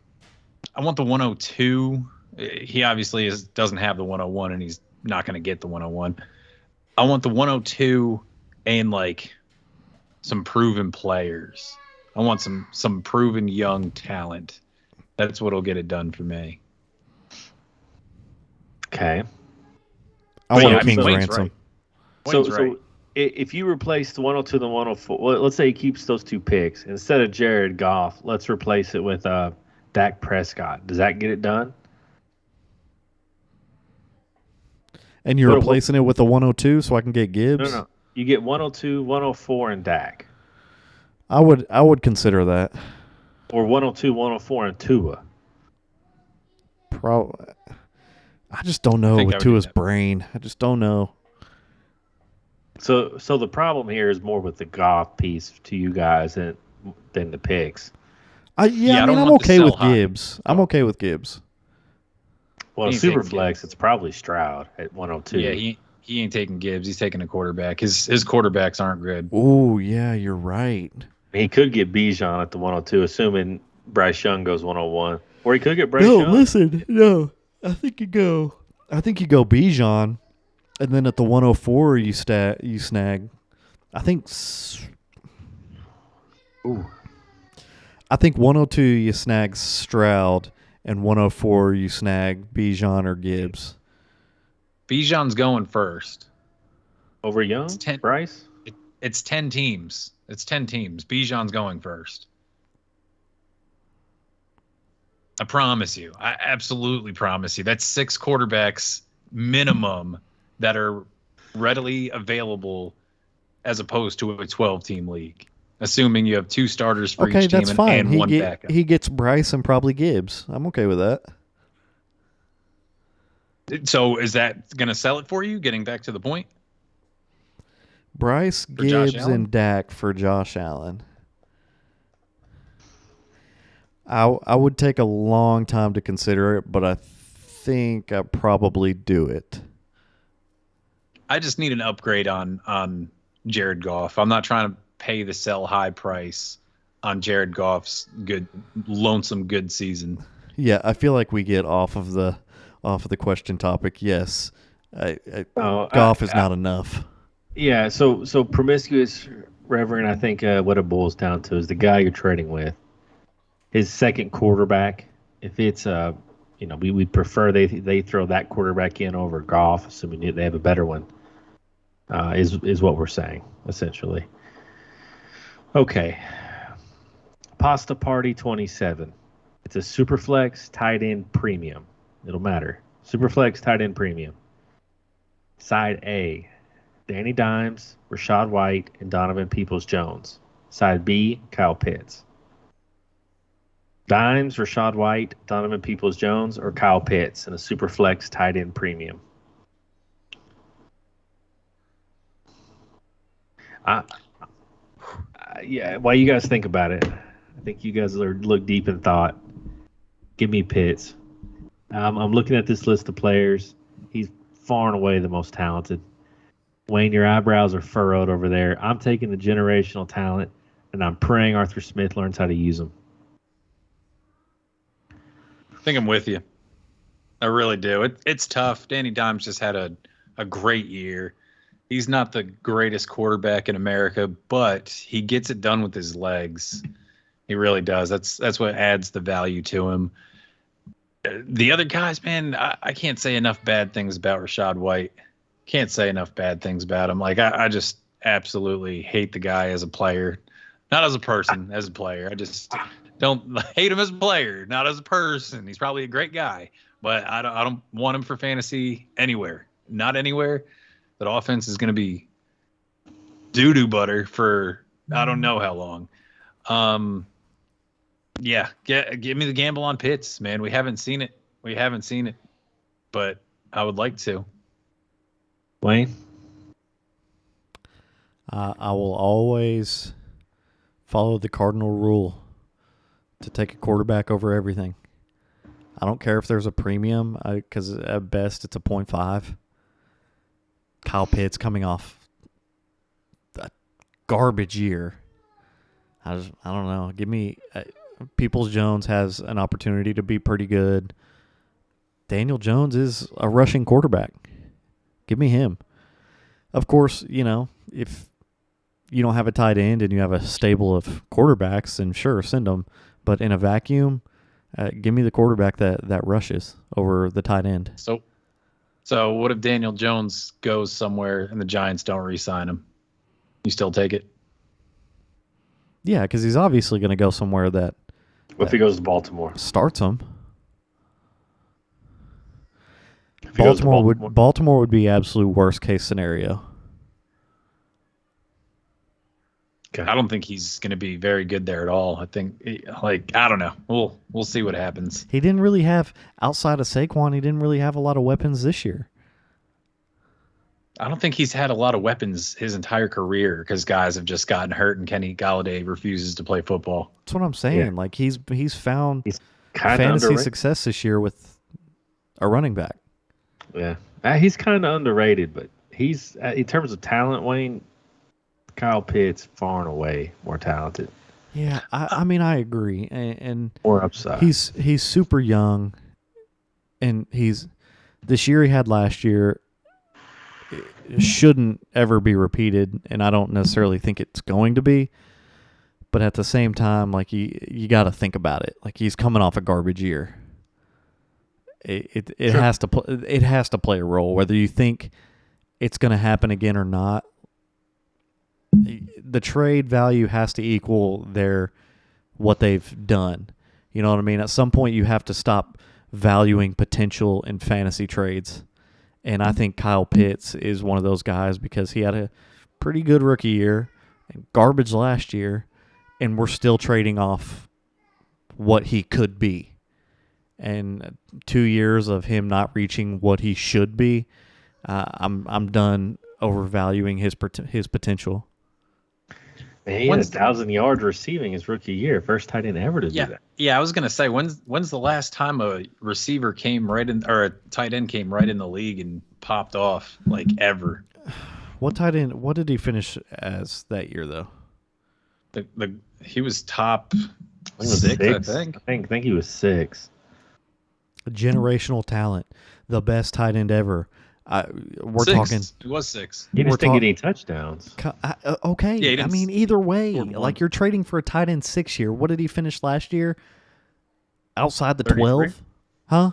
I want the 102. He obviously doesn't have the 101, and he's not going to get the 101. I want the 102 and like some proven players. I want some proven young talent. That's what'll get it done for me. Okay. I want Wayne's King's right. Ransom. Wayne's right. So if you replace the 102 and the 104, well, let's say he keeps those 2 picks instead of Jared Goff. Let's replace it with Dak Prescott. Does that get it done? And you're replacing it with a 102 so I can get Gibbs? No. You get 102, 104, and Dak. I would consider that. Or 102, 104, and Tua. Probably. I just don't know with Tua's brain. I just don't know. So the problem here is more with the Goff piece to you guys than the picks. I mean, I'm okay with Gibbs. I'm okay with Gibbs. Well, Superflex, it's probably Stroud at 102. Yeah, he ain't taking Gibbs. He's taking a quarterback. His quarterbacks aren't good. Oh, yeah, you're right. He could get Bijan at the 102, assuming Bryce Young goes 101. Or he could get Bryce Young. No. I think you go Bijan, and then at the 104 you snag. I think 102 you snag Stroud, and 104 you snag Bijan or Gibbs. Bijan's going first. Over Young? Bryce? It's 10 teams. It's 10 teams. Bijan's going first. I promise you. I absolutely promise you. That's 6 quarterbacks minimum that are readily available as opposed to a 12-team league. Assuming you have 2 starters for each team and one backup. He gets Bryce and probably Gibbs. I'm okay with that. So is that going to sell it for you, getting back to the point? Bryce, Gibbs, and Dak for Josh Allen. I would take a long time to consider it, but I think I'd probably do it. I just need an upgrade on Jared Goff. I'm not trying to pay the sell high price on Jared Goff's lonesome good season. Yeah, I feel like we get off of the question topic. Yes, Goff is not enough. Yeah, so promiscuous Reverend, I think what it boils down to is the guy you're trading with, his second quarterback. If it's we prefer they throw that quarterback in over Goff, assuming they have a better one. Is what we're saying essentially. Okay, Pasta Party 27. It's a Superflex tight end premium. It'll matter. Superflex tight end premium. Side A, Danny Dimes, Rachaad White, and Donovan Peoples-Jones. Side B, Kyle Pitts. Dimes, Rachaad White, Donovan Peoples-Jones, or Kyle Pitts in a Superflex tight end premium. Yeah, while you guys think about it, I think you guys look deep in thought. Give me Pitts. I'm looking at this list of players. He's far and away the most talented. Wayne, your eyebrows are furrowed over there. I'm taking the generational talent, and I'm praying Arthur Smith learns how to use them. I think I'm with you. I really do. It's tough. Danny Dimes just had a great year. He's not the greatest quarterback in America, but he gets it done with his legs. He really does. That's what adds the value to him. The other guys, man, I can't say enough bad things about Rachaad White. Can't say enough bad things about him. Like I just absolutely hate the guy as a player, not as a person, as a player. I just don't hate him as a player, not as a person. He's probably a great guy, but I don't want him for fantasy anywhere. Not anywhere. That offense is going to be doo-doo butter for I don't know how long. Yeah, give me the gamble on Pitts, man. We haven't seen it. But I would like to. Wayne? I will always follow the cardinal rule to take a quarterback over everything. I don't care if there's a premium, because at best it's a 0.5. Kyle Pitts coming off a garbage year. I don't know. Give me Peoples-Jones has an opportunity to be pretty good. Daniel Jones is a rushing quarterback. Give me him. Of course, if you don't have a tight end and you have a stable of quarterbacks, then sure, send them. But in a vacuum, give me the quarterback that rushes over the tight end. So what if Daniel Jones goes somewhere and the Giants don't re-sign him? You still take it? Yeah, because he's obviously going to go somewhere that What if he goes to Baltimore? starts him. If he goes to Baltimore would be absolute worst case scenario. Okay. I don't think he's going to be very good there at all. I think, I don't know. We'll see what happens. He didn't really have, outside of Saquon, he didn't really have a lot of weapons this year. I don't think he's had a lot of weapons his entire career because guys have just gotten hurt and Kenny Galladay refuses to play football. That's what I'm saying. Yeah. Like he's found He's kind of fantasy underrated. success this year with a running back. Yeah, he's kind of underrated, but he's in terms of talent, Wayne. Kyle Pitts far and away more talented, Yeah, I mean I agree, and more upside. he's super young, and this year he had last year. It shouldn't ever be repeated, and I don't necessarily think it's going to be. But at the same time, like you got to think about it. Like he's coming off a garbage year. It Sure. has to play a role, whether you think it's going to happen again or not. The trade value has to equal what they've done. You know what I mean? At some point, you have to stop valuing potential in fantasy trades. And I think Kyle Pitts is one of those guys because he had a pretty good rookie year and garbage last year, and we're still trading off what he could be. And 2 years of him not reaching what he should be, I'm done overvaluing his potential. Man, he had 1,000 yards receiving his rookie year, first tight end ever to do that. Yeah, I was gonna say when's the last time a receiver came right in or a tight end came right in the league and popped off like ever? What tight end? What did he finish as that year though? He was top I think it was 6, I six. think. I think he was 6. A generational talent, the best tight end ever. We're 6. talking. It was 6. He We're just didn't get any touchdowns. Okay, Yeah, he I didn't mean either way, score one. like you're trading for a tight end 6 year. What did he finish last year? Outside the 33. 12, huh?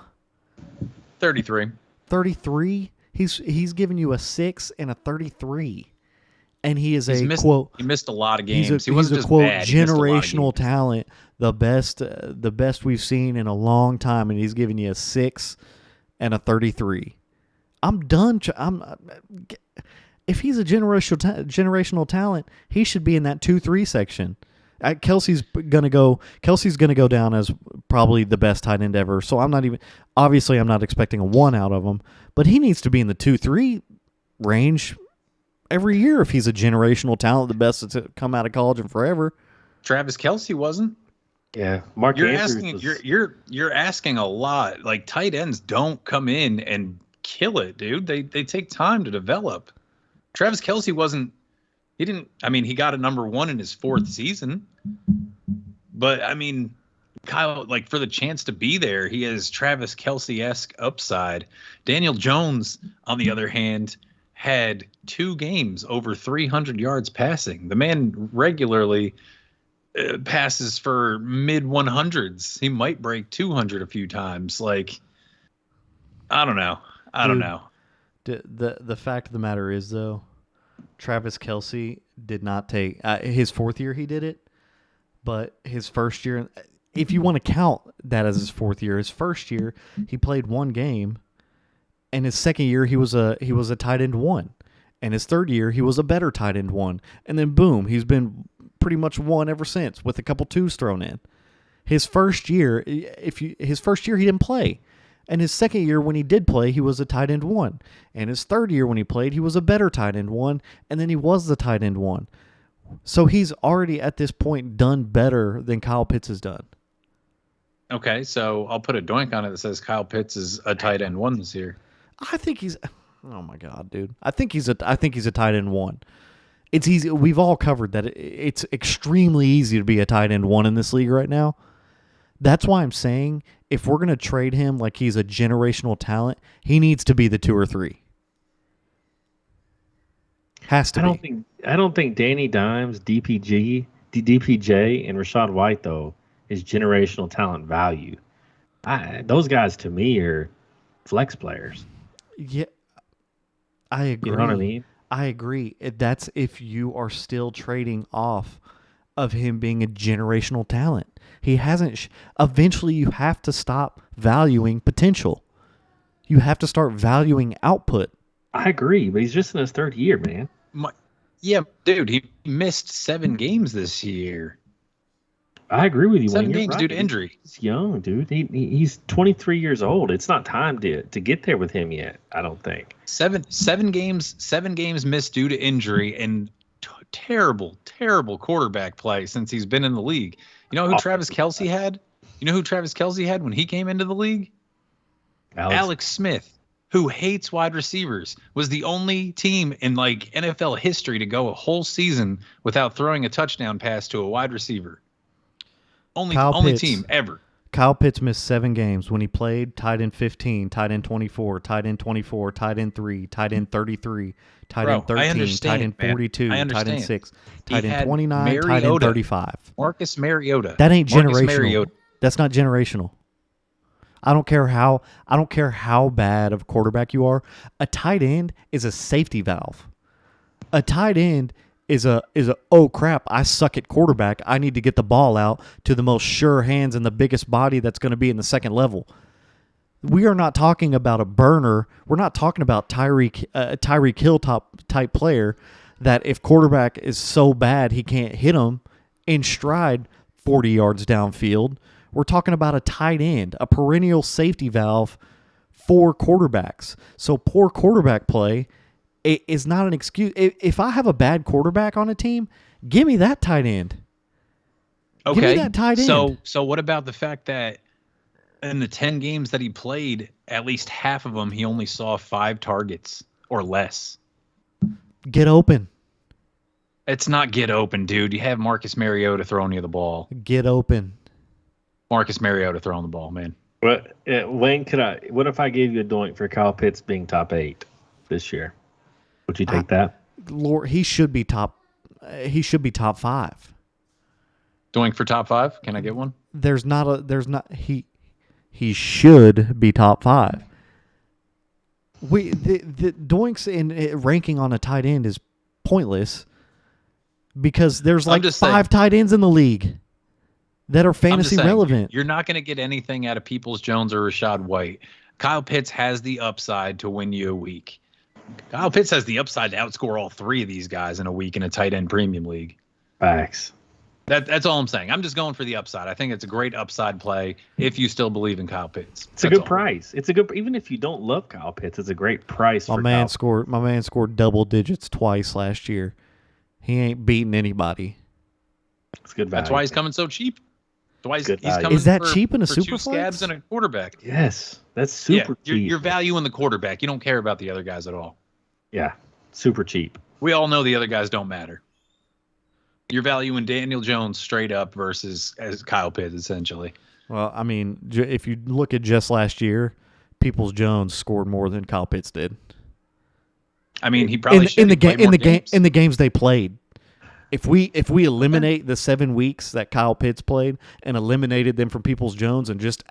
33. 33. He's giving you a 6 and a 33, and he is He a quote. missed a lot of games. He's He wasn't a just quote bad. He missed a lot of generational games. talent, the best we've seen in a long time, and he's giving you a 6 and a 33. I'm done. If he's a generational talent, he should be in that 2-3 section. Kelsey's gonna go down as probably the best tight end ever. So I'm not expecting a 1 out of him, but he needs to be in the 2-3 range every year if he's a generational talent, the best that's come out of college and forever. Travis Kelce wasn't. Yeah, Mark You're Andrews asking was- you're asking a lot. Like tight ends don't come in and kill it, dude. They take time to develop. Travis Kelce wasn't. He didn't. I mean, he got a number 1 in his 4th season. But I mean, Kyle, like for the chance to be there, he has Travis Kelce-esque upside. Daniel Jones, on the other hand, had 2 games over 300 yards passing. The man regularly passes for mid 100s. He might break 200 a few times. Like, I don't know. I don't know. The fact of the matter is, though, Travis Kelce did not take his 4th year. He did it, but his first year, if you want to count that as his 4th year, his first year he played 1 game, and his 2nd year he was a tight end 1, and his 3rd year he was a better tight end 1, and then boom, he's been pretty much 1 ever since with a couple 2s thrown in. His first year, he didn't play. And his 2nd year, when he did play, he was a tight end 1. And his 3rd year, when he played, he was a better tight end 1. And then he was the tight end 1. So he's already at this point done better than Kyle Pitts has done. Okay, so I'll put a doink on it that says Kyle Pitts is a tight end 1 this year. I think he's. Oh my God, dude! I think he's a tight end 1. It's easy. We've all covered that. It's extremely easy to be a tight end 1 in this league right now. That's why I'm saying if we're going to trade him like he's a generational talent, he needs to be the 2 or 3. Has to be. I don't think Danny Dimes, DPJ, and Rachaad White though is generational talent value. Those guys to me are flex players. Yeah, I agree. You know what I mean? I agree. That's if you are still trading off of him being a generational talent. He hasn't. Eventually, you have to stop valuing potential. You have to start valuing output. I agree, but he's just in his 3rd year, man. Yeah, dude, he missed 7 games this year. I agree with you. 7 games due to injury. He's young, dude. He's 23 years old. It's not time to get there with him yet. I don't think. 7 games missed due to injury and terrible quarterback play since he's been in the league. You know who Travis Kelce had? You know who Travis Kelce had when he came into the league? Alex Smith, who hates wide receivers, was the only team in like NFL history to go a whole season without throwing a touchdown pass to a wide receiver. Only team ever. Kyle Pitts missed 7 games when he played tight end 15, tight end 24, tight end 24, tight end 3, tight end 33, tight end 13, tight end 42, tight end 6, tight end 29, tight end 35. Marcus Mariota. That ain't generational. That's not generational. I don't care how bad of a quarterback you are. A tight end is a safety valve. A tight end is a oh crap, I suck at quarterback. I need to get the ball out to the most sure hands and the biggest body that's going to be in the second level. We are not talking about a burner. We're not talking about Tyreek Hill type player that if quarterback is so bad he can't hit him in stride 40 yards downfield. We're talking about a tight end, a perennial safety valve for quarterbacks. So poor quarterback play is not an excuse. If I have a bad quarterback on a team, give me that tight end. Okay. Give me that tight end. So what about the fact that in the 10 games that he played, at least half of them, he only saw 5 targets or less? Get open. It's not get open, dude. You have Marcus Mariota throwing you the ball. Get open. Marcus Mariota throwing the ball, man. But Wayne, what if I gave you a doink for Kyle Pitts being top 8 this year? Would you take that? Lord, he should be top 5. Doink for top 5? Can I get one? He should be top 5. The doinks in ranking on a tight end is pointless because there's like 5 tight ends in the league that are fantasy relevant. You're not going to get anything out of Peoples-Jones or Rachaad White. Kyle Pitts has the upside to win you a week. Kyle Pitts has the upside to outscore all 3 of these guys in a week in a tight end premium league. Facts. That's all I'm saying. I'm just going for the upside. I think it's a great upside play if you still believe in Kyle Pitts. It's a good price. It's a good, even if you don't love Kyle Pitts, it's a great price. My man scored double digits twice last year. He ain't beating anybody. It's good value. That's why he's coming so cheap. He's coming Is that cheap in a super 2 scabs and a quarterback? Yes, that's super cheap. You're valuing the quarterback. You don't care about the other guys at all. Yeah, super cheap. We all know the other guys don't matter. You're valuing Daniel Jones straight up versus as Kyle Pitts, essentially. Well, I mean, if you look at just last year, Peoples-Jones scored more than Kyle Pitts did. I mean, he probably should. In the games they played. If we eliminate the 7 weeks that Kyle Pitts played and eliminated them from Peoples-Jones and just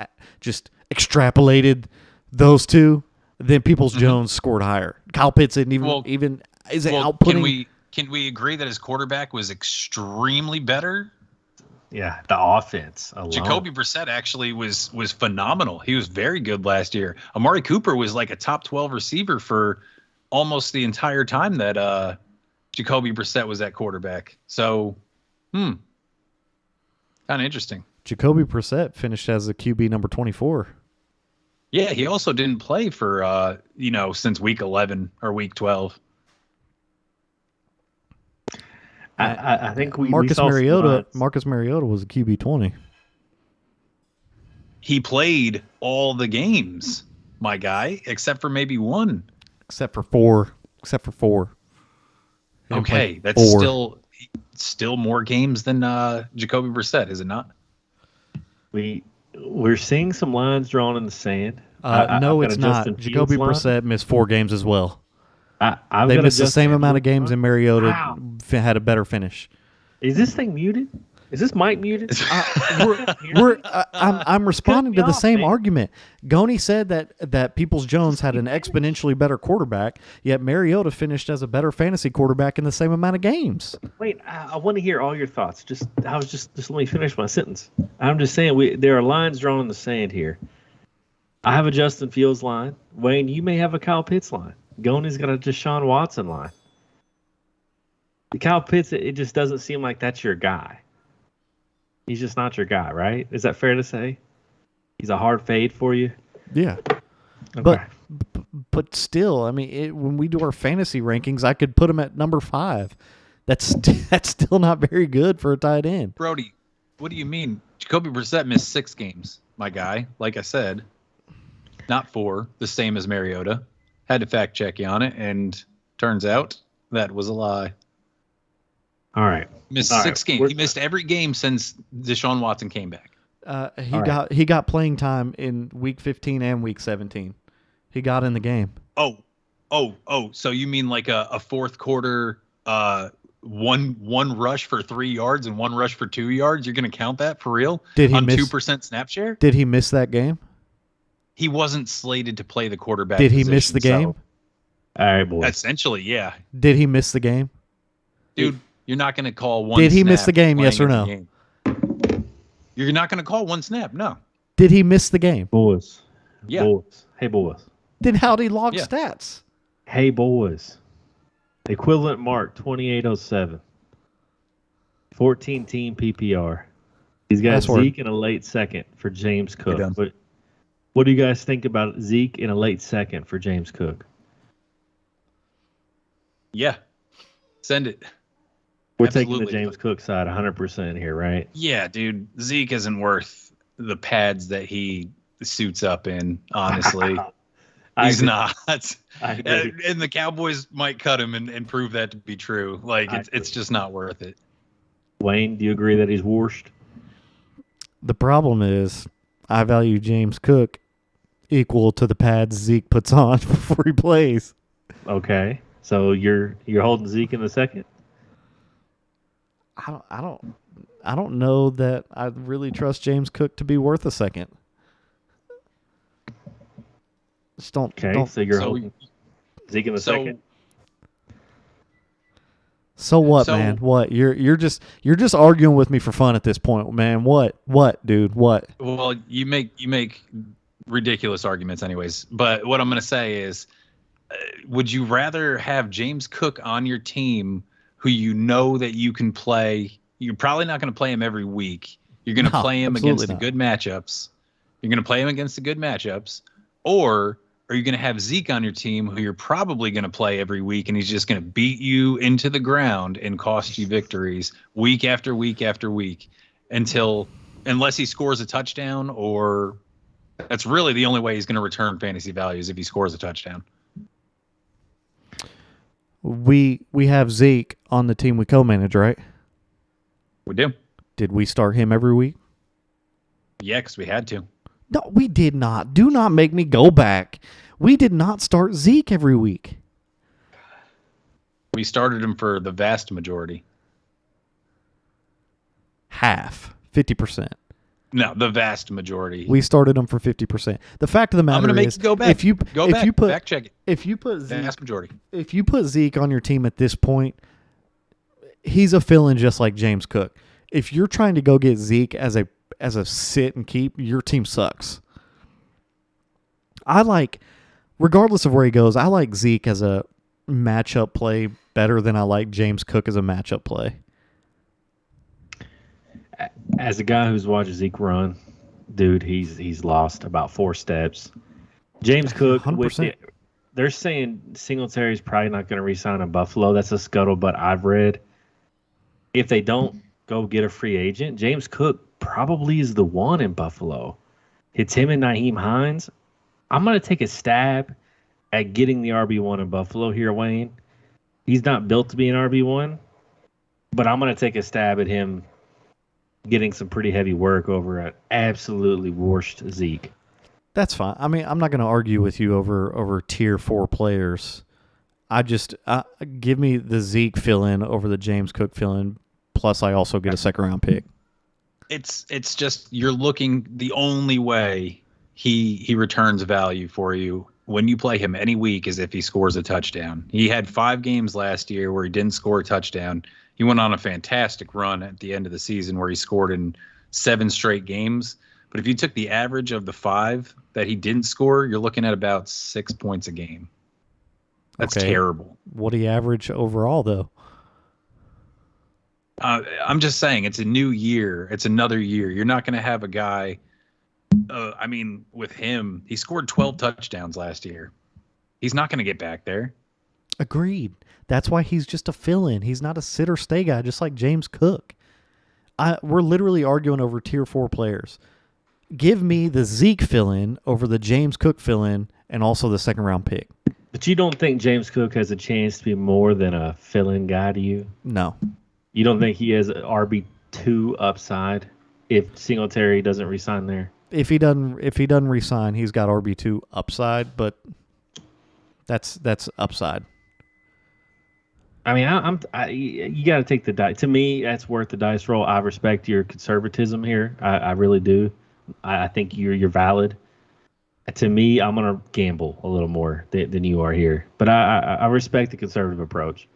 extrapolated those two, then Peoples-Jones scored higher. Kyle Pitts didn't even outputting. Can we agree that his quarterback was extremely better? Yeah, the offense alone. Jacoby Brissett actually was phenomenal. He was very good last year. Amari Cooper was like a top 12 receiver for almost the entire time that Jacoby Brissett was at quarterback. So, kind of interesting. Jacoby Brissett finished as a QB number 24. Yeah, he also didn't play for since week 11 or week 12. I think Marcus Mariota was a QB 20. He played all the games, my guy, except for maybe one. Except for four. Okay, that's still more games than Jacoby Brissett, is it not? We're seeing some lines drawn in the sand. No, it's not. Jacoby Brissett missed 4 games as well. They missed the same amount of games, and Mariota had a better finish. Is this thing muted? Is this mic muted? I'm responding to the same argument. Goni said that Peoples-Jones had an exponentially better quarterback, yet Mariota finished as a better fantasy quarterback in the same amount of games. Wait, I want to hear all your thoughts. Just let me finish my sentence. I'm just saying there are lines drawn in the sand here. I have a Justin Fields line. Wayne, you may have a Kyle Pitts line. Goni's got a Deshaun Watson line. Kyle Pitts, it just doesn't seem like that's your guy. He's just not your guy, right? Is that fair to say? He's a hard fade for you? Yeah. Okay. But still, I mean, when we do our fantasy rankings, I could put him at number 5. That's still not very good for a tight end. Brody, what do you mean? Jacoby Brissett missed 6 games, my guy. Like I said, not 4, the same as Mariota. Had to fact check you on it, and turns out that was a lie. All right. Missed 6 games. He missed every game since Deshaun Watson came back. He got playing time in week 15 and week 17. He got in the game. Oh. So you mean like a fourth quarter one rush for 3 yards and 1 rush for 2 yards? You're going to count that for real? Did he on miss 2% snap share? Did he miss that game? He wasn't slated to play the quarterback. Did he miss the game? All right, boys. Essentially, yeah. Did he miss the game? Dude, you're not going to call one. Did he miss the game? Yes or no? You're not going to call one snap. No. Did he miss the game? Boys. Yeah. Boys. Hey, boys. Then how'd he log stats? Hey, boys. Equivalent mark 2807. 14 team PPR. He's got Zeke in a late second for James Cook. What do you guys think about Zeke in a late second for James Cook? Yeah. Send it. We're taking the James Cook side 100% here, right? Yeah, dude. Zeke isn't worth the pads that he suits up in, honestly. He's not. And the Cowboys might cut him and prove that to be true. Like, it's just not worth it. Wayne, do you agree that he's washed? The problem is I value James Cook equal to the pads Zeke puts on before he plays. Okay. So you're holding Zeke in the second? I don't know that I really trust James Cook to be worth a second. Just don't. Okay, so you're holding Zeke in the second. So what, man? What? You're just arguing with me for fun at this point, man. What, dude? What? Well, you make ridiculous arguments, anyways. But what I'm going to say is, would you rather have James Cook on your team, who you know that you can play? You're probably not going to play him every week. You're going to play him against the good matchups. You're going to play him against the good matchups, or are you going to have Zeke on your team, who you're probably going to play every week, and he's just going to beat you into the ground and cost you victories week after week after week unless he scores a touchdown, or that's really the only way he's going to return fantasy values if he scores a touchdown. We have Zeke on the team we co-manage, right? We do. Did we start him every week? Yeah, because we had to. No, we did not. Do not make me go back. We did not start Zeke every week. We started him for the vast majority. Half, 50%. No, the vast majority. We started him for 50%. The fact of the matter I'm going to make is, you go back. if you back check it. if you put Vast majority. if you put Zeke on your team at this point, he's a fill-in just like James Cook. If you're trying to go get Zeke as a sit and keep, your team sucks. Regardless of where he goes, I like Zeke as a matchup play better than I like James Cook as a matchup play. As a guy who's watched Zeke run, dude, he's lost about 4 steps. James Cook, 100%. They're saying Singletary's probably not going to re-sign in Buffalo. That's a scuttlebutt I've read. If they don't go get a free agent, James Cook probably is the one in Buffalo. It's him and Nyheim Hines. I'm going to take a stab at getting the RB1 in Buffalo here, Wayne. He's not built to be an RB1, but I'm going to take a stab at him getting some pretty heavy work over an absolutely washed Zeke. That's fine. I mean, I'm not going to argue with you over tier 4 players. Give me the Zeke fill-in over the James Cook fill-in. Plus, I also get a second-round pick. It's just you're looking. The only way he returns value for you when you play him any week is if he scores a touchdown. He had 5 games last year where he didn't score a touchdown. He went on a fantastic run at the end of the season where he scored in 7 straight games. But if you took the average of the 5 that he didn't score, you're looking at about 6 points a game. That's terrible. What do you average overall, though? I'm just saying, it's a new year. It's another year. You're not going to have a guy. With him, he scored 12 touchdowns last year. He's not going to get back there. Agreed. That's why he's just a fill-in. He's not a sit or stay guy, just like James Cook. We're literally arguing over tier 4 players. Give me the Zeke fill-in over the James Cook fill-in and also the second-round pick. But you don't think James Cook has a chance to be more than a fill-in guy to you? No. You don't think he has an RB2 upside if Singletary doesn't resign there? If he doesn't resign, he's got RB2 upside, but that's upside. I mean, you got to take the dice. To me, that's worth the dice roll. I respect your conservatism here. I really do. I think you're valid. To me, I'm gonna gamble a little more than you are here, but I respect the conservative approach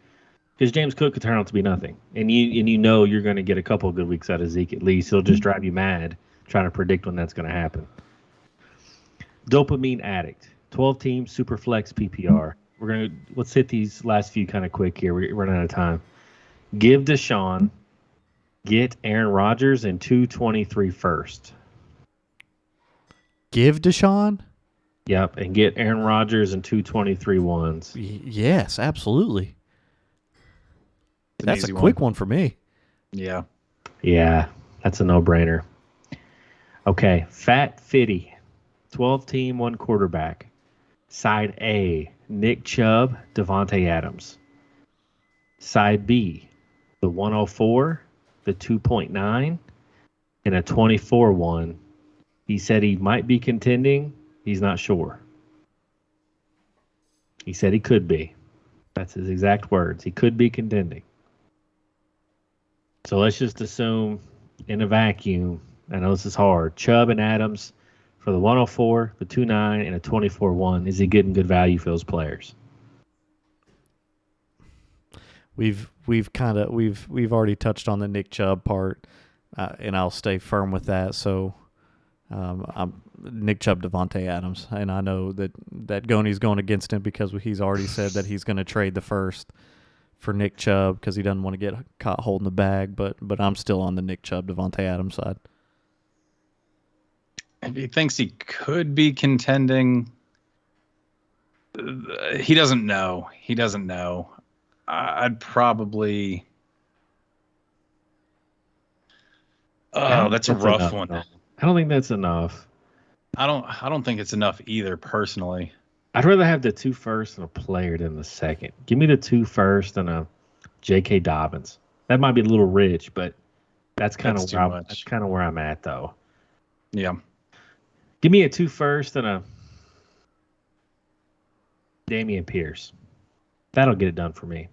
because James Cook could turn out to be nothing, and you know you're going to get a couple of good weeks out of Zeke at least. He'll just drive you mad trying to predict when that's going to happen. Dopamine addict, 12-team super flex PPR. Let's hit these last few kind of quick here. We're running out of time. Give Deshaun, get Aaron Rodgers, and 223 first. Give Deshaun? Yep, and get Aaron Rodgers and 223 ones. Yes, absolutely. That's a easy quick one for me. Yeah. Yeah, that's a no-brainer. Okay, Fat Fitty, 12-team, 1 quarterback. Side A, Nick Chubb, Devontae Adams. Side B, the 104, the 2.9, and a 24-1. He said he might be contending. He's not sure. He said he could be. That's his exact words. He could be contending. So let's just assume in a vacuum, I know this is hard, Chubb and Adams for the 104, the 2.9, and a 24-1. Is he getting good value for those players? We've already touched on the Nick Chubb part, and I'll stay firm with that. So I'm Nick Chubb, Devontae Adams, and I know that Goni's going against him because he's already said that he's going to trade the first for Nick Chubb because he doesn't want to get caught holding the bag. But I'm still on the Nick Chubb, Devontae Adams side. If he thinks he could be contending, he doesn't know. He doesn't know. I'd probably. Oh, that's a rough one. I don't think that's enough. I don't think it's enough either, personally. I'd rather have the 2 first and a player than the second. Give me the 2 first and a J.K. Dobbins. That might be a little rich, but that's kind of where I'm at, though. Yeah. Give me a 2 first and a Damian Pierce. That'll get it done for me.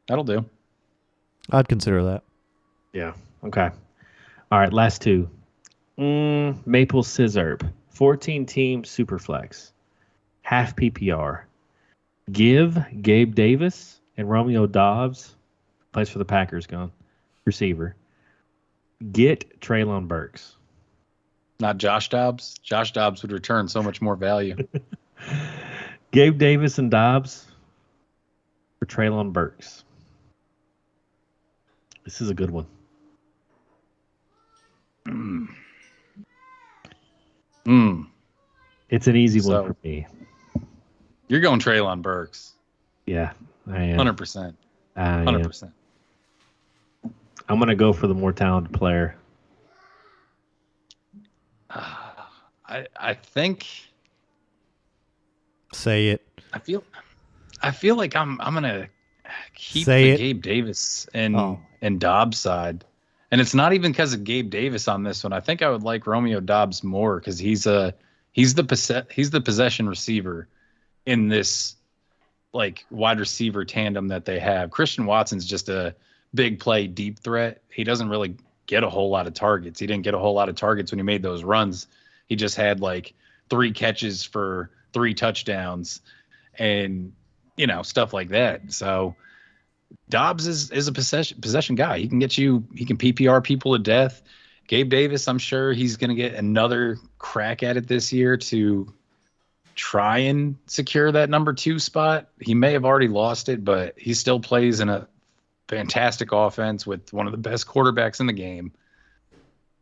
That'll do. I'd consider that. Yeah. Okay. All right. Last 2. Maple Scissorp. 14-team Superflex. Half PPR. Give Gabe Davis and Romeo Dobbs, plays for the Packers, gone, receiver. Get Treylon Burks. Not Josh Dobbs. Josh Dobbs would return so much more value. Gabe Davis and Dobbs for Treylon Burks. This is a good one. It's an easy one for me. You're going Treylon Burks. Yeah, I am. 100%. 100%. I'm going to go for the more talented player. I think. Say it. I feel like I'm gonna keep Say the it. Gabe Davis and Dobbs side, and it's not even because of Gabe Davis on this one. I think I would like Romeo Dobbs more because he's the possession receiver in this like wide receiver tandem that they have. Christian Watson's just a big play deep threat. He doesn't really get a whole lot of targets. He didn't get a whole lot of targets when he made those runs. He just had like 3 catches for 3 touchdowns and, stuff like that. So Dobbs is a possession guy. He can PPR people to death. Gabe Davis, I'm sure he's going to get another crack at it this year to try and secure that number 2 spot. He may have already lost it, but he still plays in a fantastic offense with one of the best quarterbacks in the game.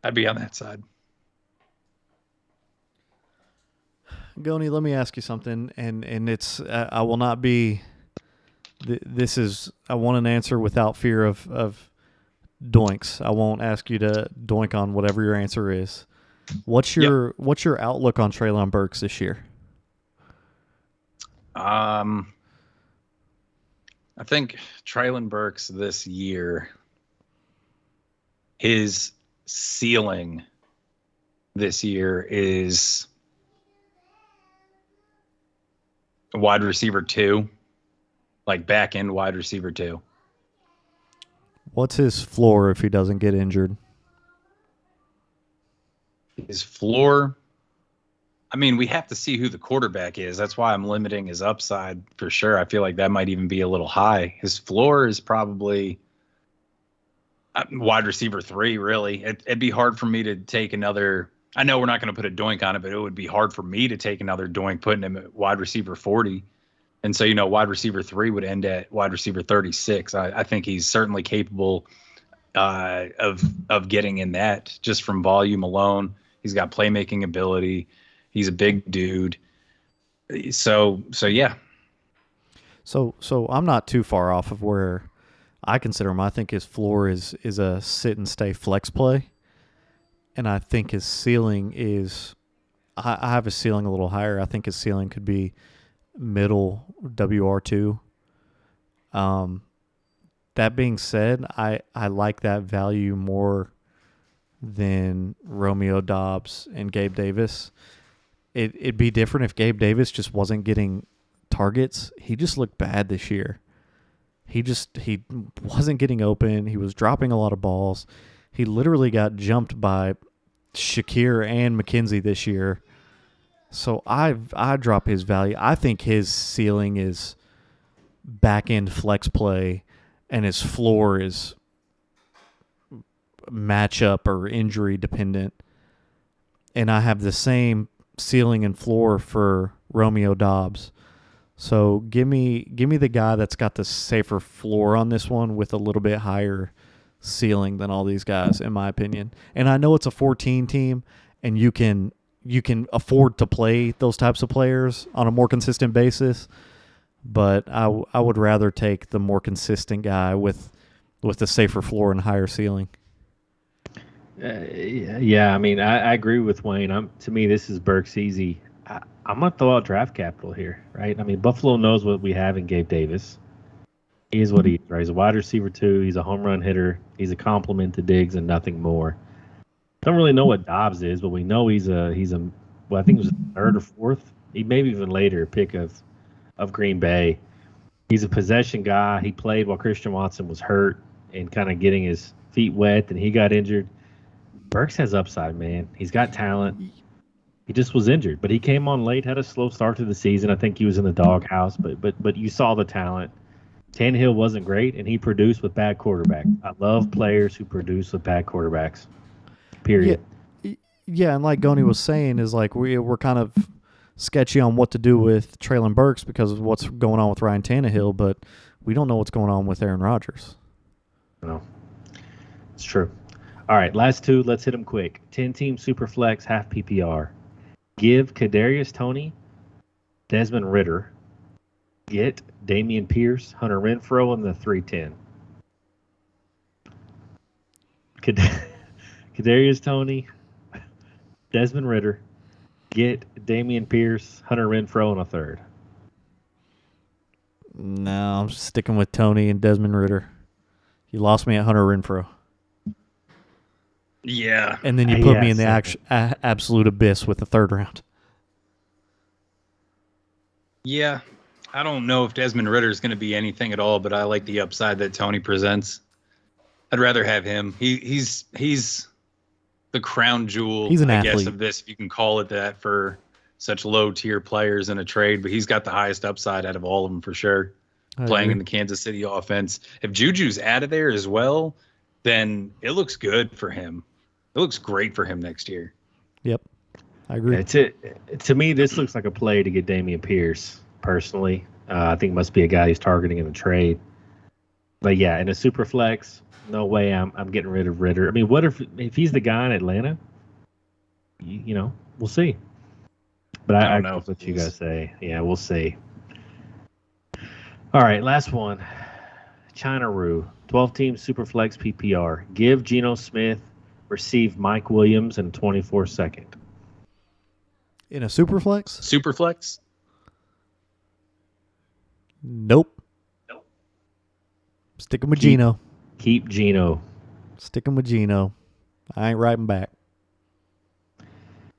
I'd be on that side. Goni, let me ask you something, and it's I will not be. This is I want an answer without fear of doinks. I won't ask you to doink on whatever your answer is. What's your outlook on Treylon Burks this year? I think Treylon Burks this year, his ceiling this year is wide receiver 2, like back end wide receiver 2. What's his floor if he doesn't get injured? His floor, I mean, we have to see who the quarterback is. That's why I'm limiting his upside for sure. I feel like that might even be a little high. His floor is probably wide receiver 3, really. It'd be hard for me to take another. I know we're not going to put a doink on it, but it would be hard for me to take another doink putting him at wide receiver 40. And so, wide receiver 3 would end at wide receiver 36. I think he's certainly capable of getting in that just from volume alone. He's got playmaking ability. He's a big dude. So yeah. So I'm not too far off of where I consider him. I think his floor is a sit and stay flex play. And I think his ceiling is I have his ceiling a little higher. I think his ceiling could be middle WR2. That being said, I like that value more than Romeo Dobbs and Gabe Davis. It'd be different if Gabe Davis just wasn't getting targets. He just looked bad this year. He wasn't getting open. He was dropping a lot of balls. He literally got jumped by Shakir and McKenzie this year. So I drop his value. I think his ceiling is back end flex play, and his floor is matchup or injury dependent. And I have the same ceiling and floor for Romeo Dobbs. So give me the guy that's got the safer floor on this one with a little bit higher ceiling than all these guys, in my opinion. And I know it's a 14 team, and you can afford to play those types of players on a more consistent basis. But I would rather take the more consistent guy with the safer floor and higher ceiling. Yeah, I mean, I agree with Wayne. To me, this is Burks easy. I'm going to throw out draft capital here, right? I mean, Buffalo knows what we have in Gabe Davis. He is what he is, right? He's a wide receiver 2. He's a home run hitter. He's a complement to Diggs and nothing more. Don't really know what Dobbs is, but we know he's a well, I think it was third or fourth, he maybe even later pick of Green Bay. He's a possession guy. He played while Christian Watson was hurt and kind of getting his feet wet, and he got injured. Burks has upside, man. He's got talent. He just was injured, but he came on late, had a slow start to the season. I think he was in the doghouse, but you saw the talent. Tannehill wasn't great, and he produced with bad quarterbacks. I love players who produce with bad quarterbacks. Period. Yeah, and like Goni was saying, is like we're kind of sketchy on what to do with Traylon Burks because of what's going on with Ryan Tannehill, but we don't know what's going on with Aaron Rodgers. No, it's true. All right, last two. Let's hit them quick. 10-team Superflex, half PPR. Give Kadarius Toney, Desmond Ridder. Get Dameon Pierce, Hunter Renfrow in the 310. Kadarius Toney, Desmond Ridder. Get Dameon Pierce, Hunter Renfrow in a third. No, I'm sticking with Tony and Desmond Ridder. You lost me at Hunter Renfrow. Yeah. And then you put me in the absolute abyss with the third round. Yeah. I don't know if Desmond Ridder is going to be anything at all, but I like the upside that Tony presents. I'd rather have him. He's the crown jewel, he's an I athlete. guess, of this, if you can call it that, for such low-tier players in a trade. But he's got the highest upside out of all of them for sure, playing in the Kansas City offense. If Juju's out of there as well, then it looks good for him. It looks great for him next year. Yep, I agree. To me, this looks like a play to get Dameon Pierce, personally. I think it must be a guy he's targeting in a trade. But yeah, in a super flex, no way I'm getting rid of Ridder. I mean, what if he's the guy in Atlanta? You know, we'll see. But I don't know what you guys say. Yeah, we'll see. All right, last one. China Rue, 12-team Superflex PPR. Give Geno Smith, receive Mike Williams in 24-second. In a Superflex? Superflex? Nope. Sticking with Geno. Keep Geno. Sticking with Geno. I ain't writing back.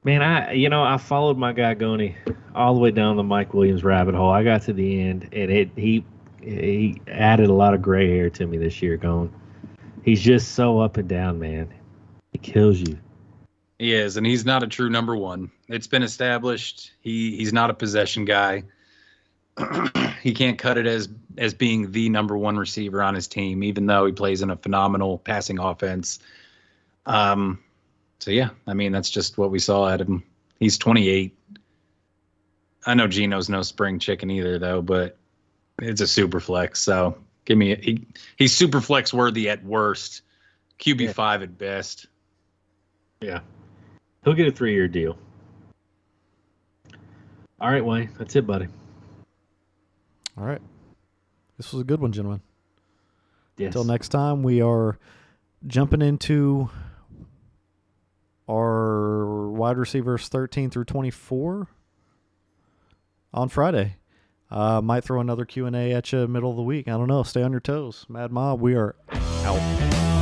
Man, I followed my guy Goni all the way down the Mike Williams rabbit hole. I got to the end, and he added a lot of gray hair to me this year. Going, he's just so up and down, man. He kills you. He is, and he's not a true number one. It's been established. He's not a possession guy. He can't cut it as being the number one receiver on his team, even though he plays in a phenomenal passing offense. So yeah, I mean, that's just what we saw out of him. He's 28. I know Geno's no spring chicken either, though, but it's a super flex. So give me he's super flex worthy at worst, QB5 at best. Yeah, he'll get a 3-year deal. All right, Wayne, that's it, buddy. All right. This was a good one, gentlemen. Yes. Until next time, we are jumping into our wide receivers 13 through 24 on Friday. Might throw another Q&A at you middle of the week. I don't know. Stay on your toes. Mad Mob, we are out.